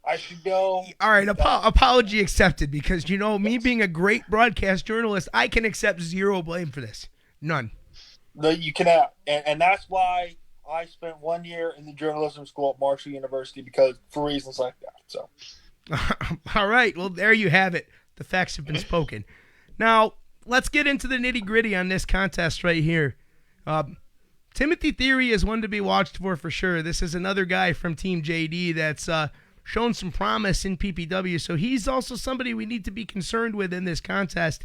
[SPEAKER 2] I should go.
[SPEAKER 1] All right, apology accepted because, me being a great broadcast journalist, I can accept zero blame for this. None.
[SPEAKER 2] No, you cannot. And that's why I spent 1 year in the journalism school at Marshall University for reasons like that. So,
[SPEAKER 1] all right. Well, there you have it. The facts have been spoken. Now, let's get into the nitty-gritty on this contest right here. Timothy Theory is one to be watched for sure. This is another guy from Team JD that's shown some promise in PPW, so he's also somebody we need to be concerned with in this contest.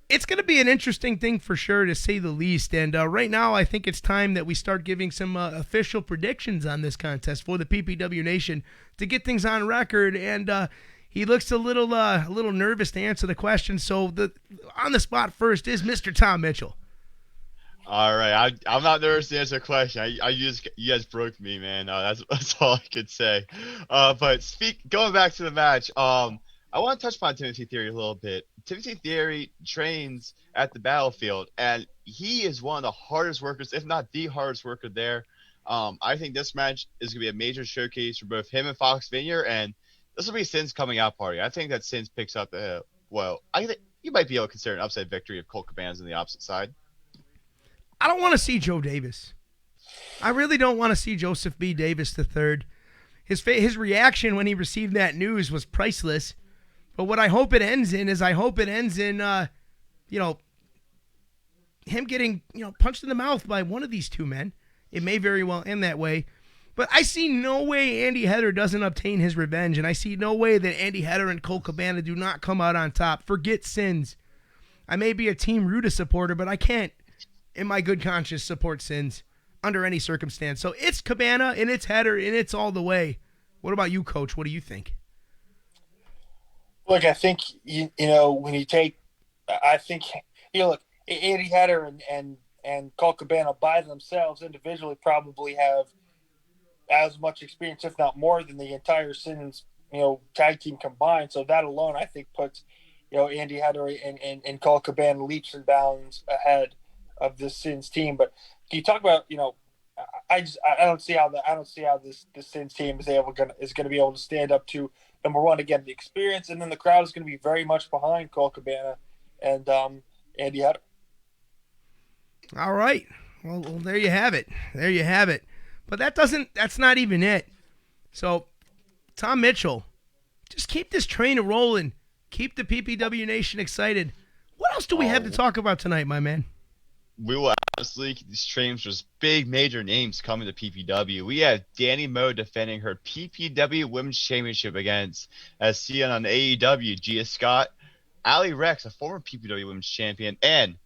[SPEAKER 1] It's going to be an interesting thing for sure, to say the least, and right now I think it's time that we start giving some official predictions on this contest for the PPW Nation to get things on record, and he looks a little nervous to answer the question, so on the spot first is Mr. Tom Mitchell.
[SPEAKER 3] All right, I'm not nervous to answer the question. You guys broke me, man. That's all I could say. But going back to the match, I want to touch upon Timothy Theory a little bit. Timothy Theory trains at the battlefield, and he is one of the hardest workers, if not the hardest worker there. I think this match is going to be a major showcase for both him and Fox Vineyard, and this will be Sin's coming out party. I think that Sin's picks up I think you might be able to consider an upset victory if Colt Caban's on the opposite side.
[SPEAKER 1] I don't want to see Joe Davis. I really don't want to see Joseph B. Davis III. His reaction when he received that news was priceless. But what I hope it ends in is him getting punched in the mouth by one of these two men. It may very well end that way. But I see no way Andy Header doesn't obtain his revenge, and I see no way that Andy Header and Colt Cabana do not come out on top. Forget Sins. I may be a Team Ruda supporter, but I can't, in my good conscience, support Sins under any circumstance. So it's Cabana, and it's Header, and it's all the way. What about you, Coach? What do you think?
[SPEAKER 2] Look, I think, when you take – I think, look, Andy Header and Colt Cabana by themselves individually probably have as much experience, if not more, than the entire Sins, tag team combined. So that alone, I think, puts, Andy Header and Colt Cabana leaps and bounds ahead of this Sins team. But can you talk about, I don't see how this Sins team is going to be able to stand up to, number one, again, the experience, and then the crowd is going to be very much behind Colt Cabana and Andy Header.
[SPEAKER 1] All right. Well, there you have it. There you have it. But that's not even it. So, Tom Mitchell, just keep this train rolling. Keep the PPW Nation excited. What else do we have to talk about tonight, my man?
[SPEAKER 3] We will absolutely keep these trains with big major names coming to PPW. We have Danny Moe defending her PPW Women's Championship against, as seen on AEW, Gia Scott, Allie Rex, a former PPW Women's Champion, and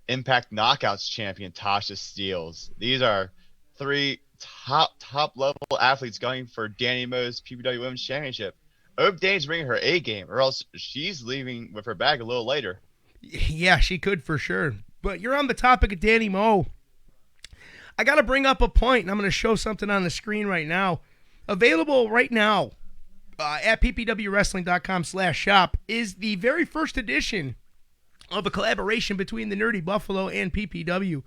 [SPEAKER 3] Impact Knockouts Champion Tasha Steeles. These are three top level athletes going for Danny Moe's PPW Women's Championship. I hope Danny's bringing her A game, or else she's leaving with her bag a little later.
[SPEAKER 1] Yeah, she could for sure. But you're on the topic of Danny Moe. I got to bring up a point, and I'm going to show something on the screen right now. Available right now at ppwwrestling.com/shop is the very first edition of a collaboration between the Nerdy Buffalo and PPW.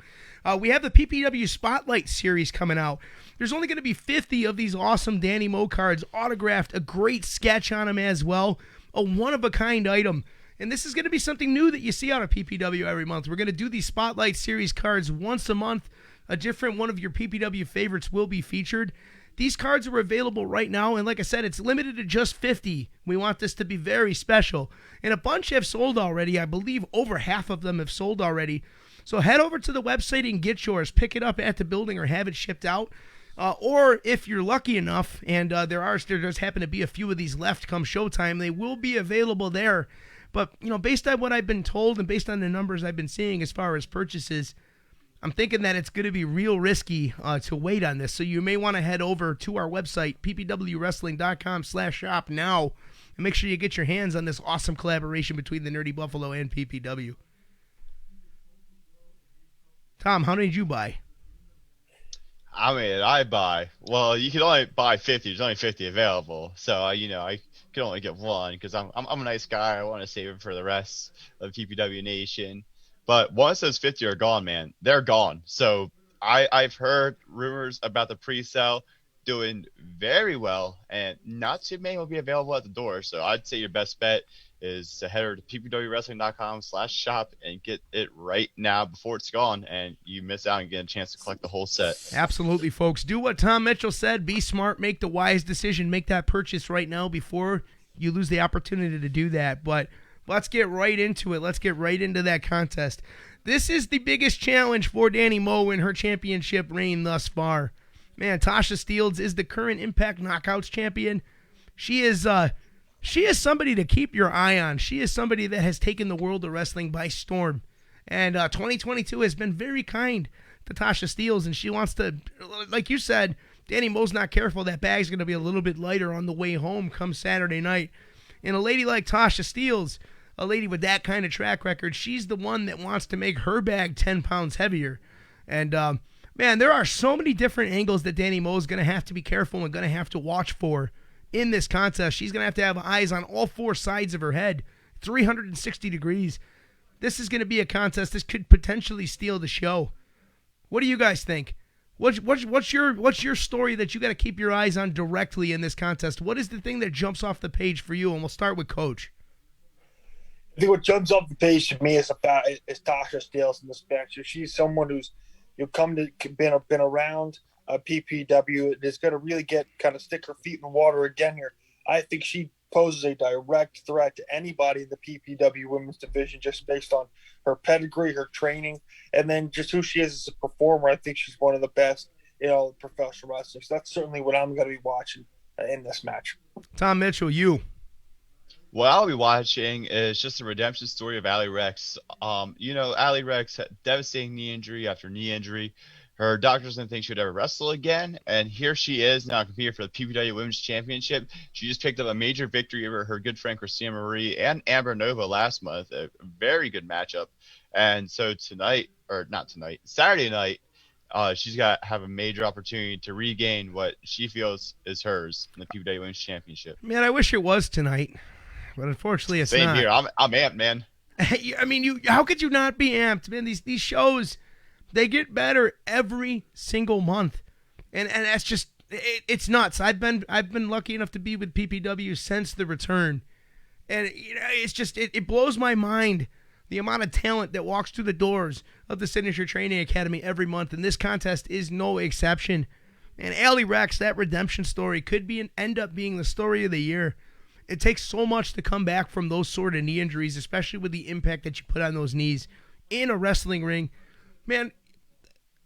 [SPEAKER 1] We have the PPW Spotlight series coming out. There's only going to be 50 of these awesome Danny Moe cards autographed, a great sketch on them as well, a one-of-a-kind item. And this is going to be something new that you see out of PPW every month. We're going to do these Spotlight series cards once a month. A different one of your PPW favorites will be featured. These cards are available right now, and like I said, it's limited to just 50. We want this to be very special. And a bunch have sold already. I believe over half of them have sold already. So head over to the website and get yours. Pick it up at the building or have it shipped out. Or if you're lucky enough, and there does happen to be a few of these left come showtime, they will be available there. But, based on what I've been told and based on the numbers I've been seeing as far as purchases, I'm thinking that it's going to be real risky to wait on this. So you may want to head over to our website, ppwwrestling.com/shop now, and make sure you get your hands on this awesome collaboration between the Nerdy Buffalo and PPW. Tom, how many did you buy?
[SPEAKER 3] Well, you can only buy 50. There's only 50 available. So, I could only get one because I'm a nice guy. I want to save it for the rest of PPW Nation. But once those 50 are gone, man, they're gone. So I've heard rumors about the pre-sale doing very well, and not too many will be available at the door. So I'd say your best bet is to head over to ppwwrestling.com/shop and get it right now before it's gone, and you miss out and get a chance to collect the whole set.
[SPEAKER 1] Absolutely, folks. Do what Tom Mitchell said. Be smart. Make the wise decision. Make that purchase right now before you lose the opportunity to do that. But let's get right into it. Let's get right into that contest. This is the biggest challenge for Danny Moe in her championship reign thus far. Man, Tasha Steelz is the current Impact Knockouts champion. She is somebody to keep your eye on. She is somebody that has taken the world of wrestling by storm. And 2022 has been very kind to Tasha Steelz, and she wants to, like you said, Danny Moe's not careful. That bag's going to be a little bit lighter on the way home come Saturday night. And a lady like Tasha Steelz, a lady with that kind of track record, she's the one that wants to make her bag 10 pounds heavier. And, man, there are so many different angles that Danny Moe is going to have to be careful and going to have to watch for in this contest. She's going to have eyes on all four sides of her head, 360 degrees. This is going to be a contest. This could potentially steal the show. What do you guys think? What's your story that you got to keep your eyes on directly in this contest? What is the thing that jumps off the page for you? And we'll start with Coach.
[SPEAKER 2] I think what jumps off the page to me is Tasha Steelz in this match. She's someone who's been around PPW is going to really stick her feet in the water again here. I think she poses a direct threat to anybody in the PPW women's division just based on her pedigree, her training, and then just who she is as a performer. I think she's one of the best in professional wrestling. So that's certainly what I'm going to be watching in this match.
[SPEAKER 1] Tom Mitchell, you.
[SPEAKER 3] What I'll be watching is just a redemption story of Allie Rex. Allie Rex had devastating knee injury after knee injury. Her doctors didn't think she would ever wrestle again, and here she is now competing for the PPW Women's Championship. She just picked up a major victory over her good friend Christina Marie and Amber Nova last month, a very good matchup. And so Saturday night, she's got to have a major opportunity to regain what she feels is hers in the PPW Women's Championship.
[SPEAKER 1] Man, I wish it was tonight, but unfortunately it's not.
[SPEAKER 3] Same here. I'm amped, man.
[SPEAKER 1] I mean, how could you not be amped, man? These shows, they get better every single month, and that's just it's nuts. I've been lucky enough to be with PPW since the return, and it's just it blows my mind the amount of talent that walks through the doors of the Signature Training Academy every month, and this contest is no exception. And Allie Rex, that redemption story could end up being the story of the year. It takes so much to come back from those sort of knee injuries, especially with the impact that you put on those knees in a wrestling ring. Man,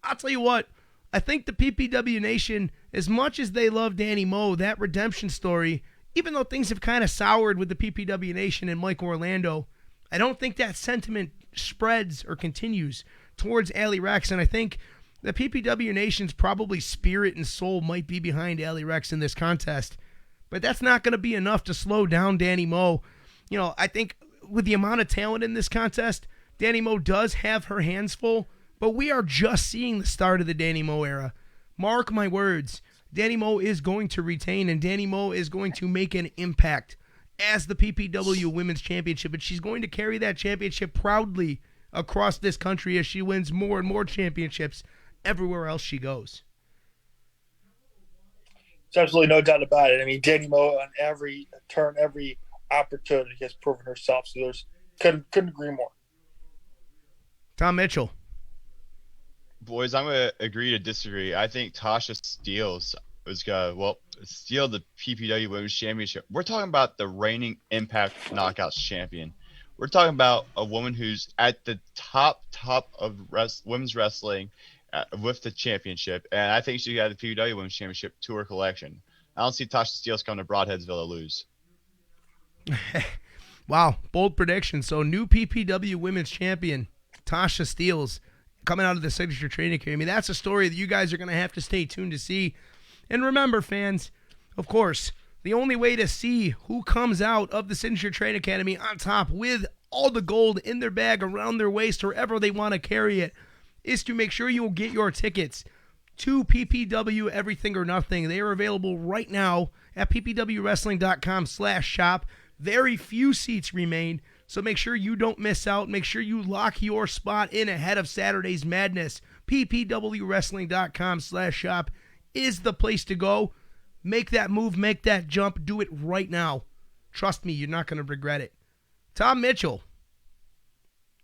[SPEAKER 1] I'll tell you what, I think the PPW Nation, as much as they love Danny Moe, that redemption story, even though things have kind of soured with the PPW Nation and Mike Orlando, I don't think that sentiment spreads or continues towards Allie Rex, and I think the PPW Nation's probably spirit and soul might be behind Allie Rex in this contest, but that's not going to be enough to slow down Danny Moe. I think with the amount of talent in this contest, Danny Moe does have her hands full, but we are just seeing the start of the Danny Moe era. Mark my words, Danny Moe is going to retain, and Danny Moe is going to make an impact as the PPW Women's Championship, and she's going to carry that championship proudly across this country as she wins more and more championships everywhere else she goes.
[SPEAKER 2] There's absolutely no doubt about it. I mean, Danny Moe on every turn, every opportunity has proven herself, so couldn't agree more.
[SPEAKER 1] Tom Mitchell.
[SPEAKER 3] Boys, I'm going to agree to disagree. I think Tasha Steelz is going to, steal the PPW Women's Championship. We're talking about the reigning Impact Knockouts champion. We're talking about a woman who's at the top of women's wrestling with the championship, and I think she got the PPW Women's Championship to her collection. I don't see Tasha Steelz coming to Broadheadsville to lose.
[SPEAKER 1] Wow, bold prediction. So new PPW Women's Champion, Tasha Steelz, coming out of the Signature Training Academy. That's a story that you guys are going to have to stay tuned to see. And remember, fans, of course, the only way to see who comes out of the Signature Training Academy on top with all the gold in their bag around their waist, wherever they want to carry it, is to make sure you'll get your tickets to PPW Everything or Nothing. They are available right now at ppwwrestling.com/shop. Very few seats remain, so make sure you don't miss out. Make sure you lock your spot in ahead of Saturday's madness. ppwwrestling.com/shop is the place to go. Make that move, make that jump, do it right now. Trust me, you're not going to regret it. Tom Mitchell,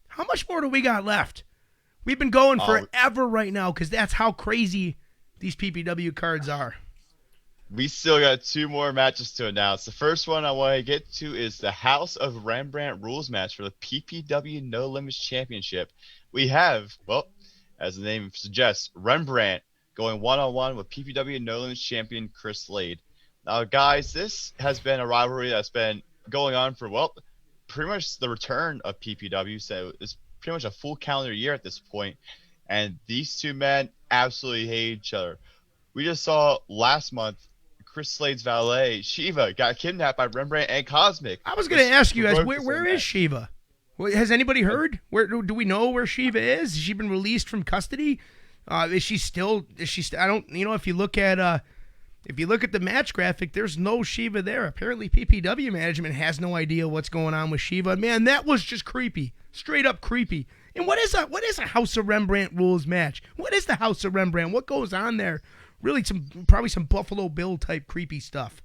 [SPEAKER 1] how much more do we got left? We've been going forever right now because that's how crazy these PPW cards are.
[SPEAKER 3] we still got two more matches to announce. The first one I want to get to is the House of Rembrandt rules match for the PPW No Limits Championship. We have, well, as the name suggests, Rembrandt going one-on-one with PPW No Limits champion Chris Slade. Now, guys, this has been a rivalry that's been going on for, well, pretty much the return of PPW, so it's pretty much a full calendar year at this point, and these two men absolutely hate each other. We just saw last month Chris Slade's valet, Shiva, got kidnapped by Rembrandt and Cosmic.
[SPEAKER 1] I was going to ask you guys, where is Shiva? Has anybody heard? Where do we know where Shiva is? Has she been released from custody? Is she still? I don't. If you look at the match graphic, there's no Shiva there. Apparently, PPW management has no idea what's going on with Shiva. Man, that was just creepy, straight up creepy. And what is a House of Rembrandt rules match? What is the House of Rembrandt? What goes on there? Really, probably some Buffalo Bill type creepy stuff.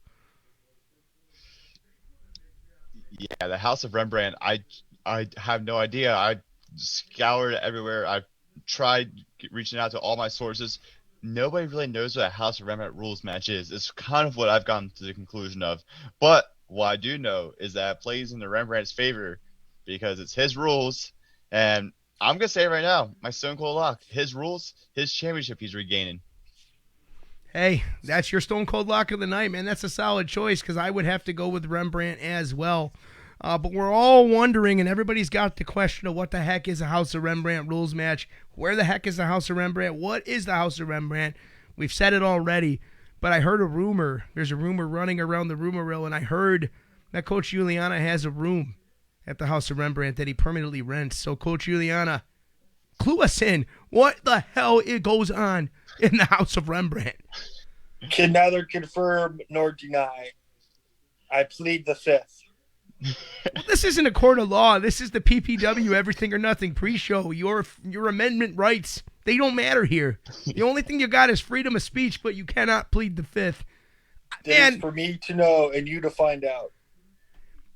[SPEAKER 3] Yeah, the House of Rembrandt. I have no idea. I scoured everywhere. I tried reaching out to all my sources. Nobody really knows what a House of Rembrandt rules match is. It's kind of what I've gotten to the conclusion of. But what I do know is that it plays in the Rembrandt's favor because it's his rules. And I'm going to say it right now, my Stone Cold Lock, his rules, his championship he's regaining.
[SPEAKER 1] Hey, that's your Stone Cold Lock of the night, man. That's a solid choice because I would have to go with Rembrandt as well. But we're all wondering, and everybody's got the question of what the heck is a House of Rembrandt rules match? Where the heck is the House of Rembrandt? What is the House of Rembrandt? We've said it already, but I heard a rumor. There's a rumor running around the rumor mill, and I heard that Coach Juliana has a room at the House of Rembrandt that he permanently rents. So, Coach Juliana, clue us in. What the hell goes on in the House of Rembrandt?
[SPEAKER 2] Can neither confirm nor deny. I plead the fifth.
[SPEAKER 1] Well, this isn't a court of law. This is the PPW Everything or Nothing pre-show. Your amendment rights, they don't matter here. The only thing you got is freedom of speech, but you cannot plead the fifth.
[SPEAKER 2] It's for me to know and you to find out.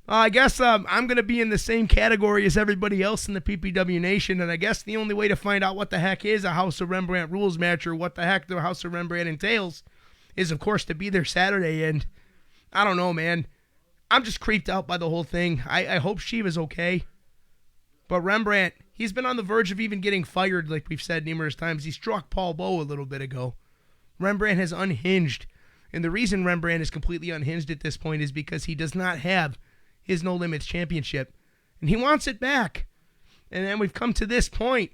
[SPEAKER 1] I guess I'm going to be in the same category as everybody else in the PPW Nation, and I guess the only way to find out what the heck is a House of Rembrandt rules match or what the heck the House of Rembrandt entails is, of course, to be there Saturday. And I don't know, man. I'm just creeped out by the whole thing. I hope Shiva's okay. But Rembrandt, he's been on the verge of even getting fired, like we've said numerous times. He struck Paul Bowe a little bit ago. Rembrandt has unhinged. And the reason Rembrandt is completely unhinged at this point is because he does not have his No Limits championship. And he wants it back. And then we've come to this point.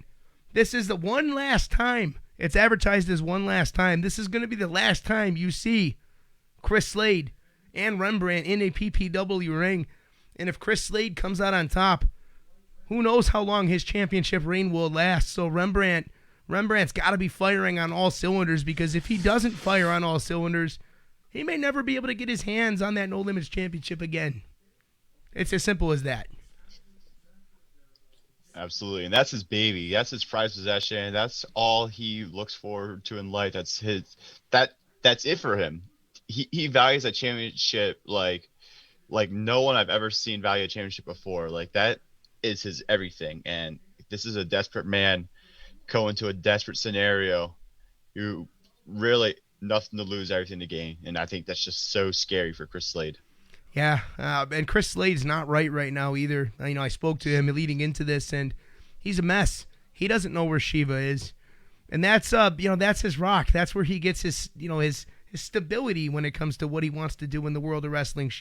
[SPEAKER 1] This is the one last time. It's advertised as one last time. This is going to be the last time you see Chris Slade and Rembrandt in a PPW ring. And if Chris Slade comes out on top, who knows how long his championship reign will last. So Rembrandt's got to be firing on all cylinders, because if he doesn't fire on all cylinders, he may never be able to get his hands on that No Limits championship again. It's as simple as that.
[SPEAKER 3] Absolutely, and that's his baby. That's his prized possession. That's all he looks forward to in life. That's it for him. He values that championship like no one I've ever seen value a championship before. Like, that is his everything. And this is a desperate man going to a desperate scenario who really nothing to lose, everything to gain. And I think that's just so scary for Chris Slade.
[SPEAKER 1] Yeah, and Chris Slade's not right now either. I spoke to him leading into this, and he's a mess. He doesn't know where Shiva is, and that's that's his rock. That's where he gets his stability when it comes to what he wants to do in the world of wrestling.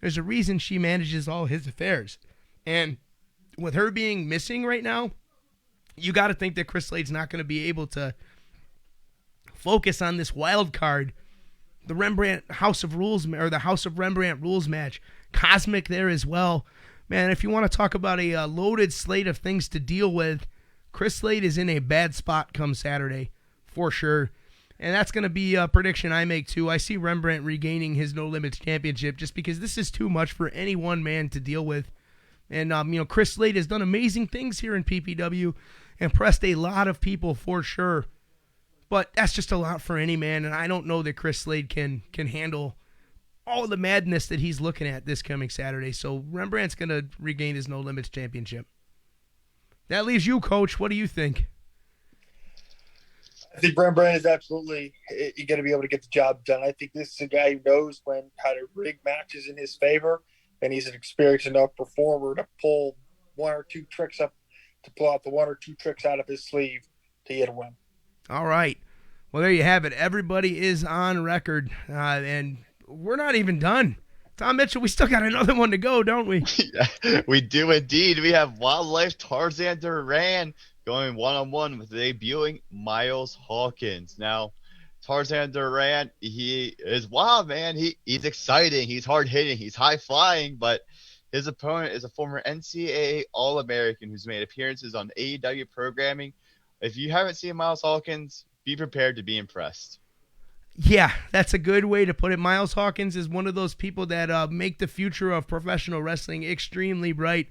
[SPEAKER 1] There's a reason she manages all his affairs, and with her being missing right now, you got to think that Chris Slade's not going to be able to focus on this wild card. The Rembrandt House of Rules, or the House of Rembrandt rules match. Cosmic there as well. Man, if you want to talk about a loaded slate of things to deal with, Chris Slade is in a bad spot come Saturday, for sure. And that's going to be a prediction I make too. I see Rembrandt regaining his No Limits championship just because this is too much for any one man to deal with. And, Chris Slade has done amazing things here in PPW, impressed a lot of people for sure. But that's just a lot for any man, and I don't know that Chris Slade can handle all the madness that he's looking at this coming Saturday. So Rembrandt's going to regain his No Limits championship. That leaves you, Coach. What do you think?
[SPEAKER 2] I think Brand is absolutely going to be able to get the job done. I think this is a guy who knows how to rig matches in his favor, and he's an experienced enough performer to pull one or two tricks up, to pull out the one or two tricks out of his sleeve to get a win.
[SPEAKER 1] All right. Well, there you have it. Everybody is on record, and we're not even done. Tom Mitchell, we still got another one to go, don't we?
[SPEAKER 3] Yeah, we do indeed. We have Wildlife Tarzan Duran going one-on-one with debuting Miles Hawkins. Now, Tarzan Duran, he is wild, man. He's exciting. He's hard-hitting. He's high-flying, but his opponent is a former NCAA All-American who's made appearances on AEW programming. If you haven't seen Miles Hawkins, be prepared to be impressed.
[SPEAKER 1] Yeah, that's a good way to put it. Miles Hawkins is one of those people that make the future of professional wrestling extremely bright.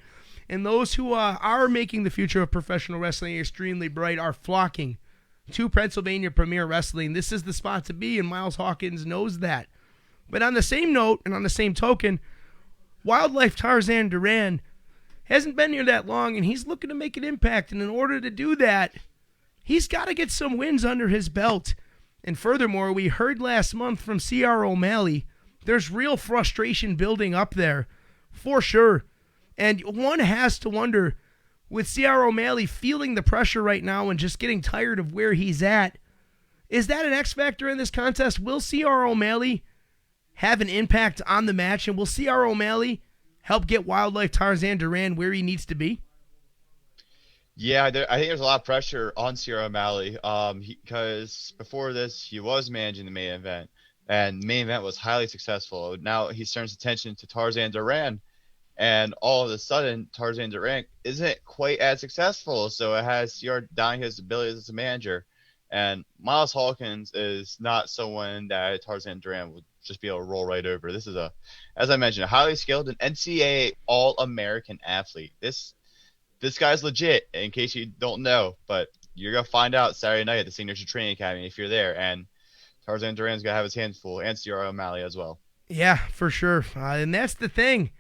[SPEAKER 1] And those who are making the future of professional wrestling extremely bright are flocking to Pennsylvania Premier Wrestling. This is the spot to be, and Miles Hawkins knows that. But on the same note, and on the same token, Wildlife Tarzan Duran hasn't been here that long, and he's looking to make an impact. And in order to do that, he's got to get some wins under his belt. And furthermore, we heard last month from C.R. O'Malley, there's real frustration building up there, for sure. And one has to wonder, with C.R. O'Malley feeling the pressure right now and just getting tired of where he's at, is that an X factor in this contest? Will C.R. O'Malley have an impact on the match, and will C.R. O'Malley help get Wildlife Tarzan Duran where he needs to be?
[SPEAKER 3] Yeah, I think there's a lot of pressure on Sierra O'Malley because before this, he was managing the main event, and the main event was highly successful. Now he turns attention to Tarzan Duran, and all of a sudden, Tarzan Duran isn't quite as successful, so it has Sierra down his abilities as a manager. And Miles Hawkins is not someone that Tarzan Duran would just be able to roll right over. This is, as I mentioned, a highly skilled and NCAA All-American athlete. This guy's legit, in case you don't know, but you're going to find out Saturday night at the Signature Training Academy if you're there, and Tarzan Duran's going to have his hands full, and Sierra O'Malley as well.
[SPEAKER 1] Yeah, for sure. And that's the thing.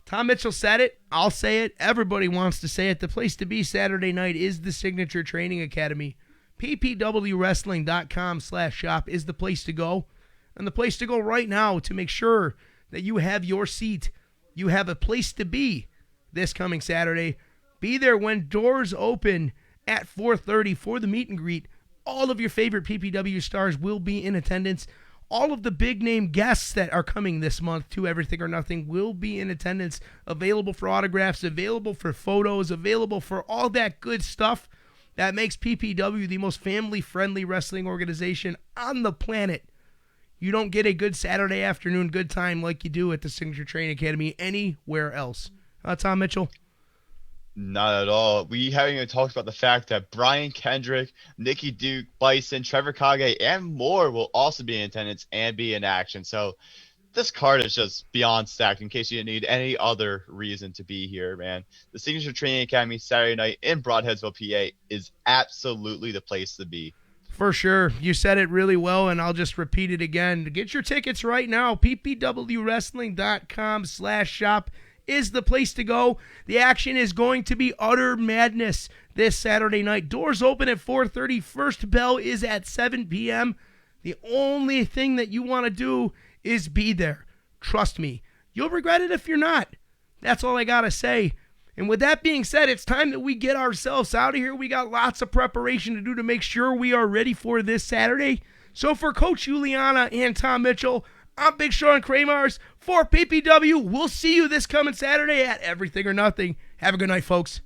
[SPEAKER 1] Tom Mitchell said it. I'll say it. Everybody wants to say it. The place to be Saturday night is the Signature Training Academy. ppwwrestling.com/shop is the place to go, and the place to go right now to make sure that you have your seat. You have a place to be this coming Saturday. Be there when doors open at 4:30 for the meet and greet. All of your favorite PPW stars will be in attendance. All of the big name guests that are coming this month to Everything or Nothing will be in attendance, available for autographs, available for photos, available for all that good stuff that makes PPW the most family-friendly wrestling organization on the planet. You don't get a good Saturday afternoon good time like you do at the Signature Training Academy anywhere else. Tom Mitchell?
[SPEAKER 3] Not at all. We haven't even talked about the fact that Brian Kendrick, Nikki Duke, Bison, Trevor Kage, and more will also be in attendance and be in action. So this card is just beyond stacked in case you didn't need any other reason to be here, man. The Signature Training Academy Saturday night in Broadheadsville, PA is absolutely the place to be.
[SPEAKER 1] For sure. You said it really well, and I'll just repeat it again. Get your tickets right now. ppwwrestling.com/shop is the place to go. The action is going to be utter madness this Saturday night. Doors open at 4:30. First bell is at 7 p.m. The only thing that you want to do is be there. Trust me. You'll regret it if you're not. That's all I got to say. And with that being said, it's time that we get ourselves out of here. We got lots of preparation to do to make sure we are ready for this Saturday. So for Coach Juliana and Tom Mitchell, I'm Big Sean Kramars for PPW. We'll see you this coming Saturday at Everything or Nothing. Have a good night, folks.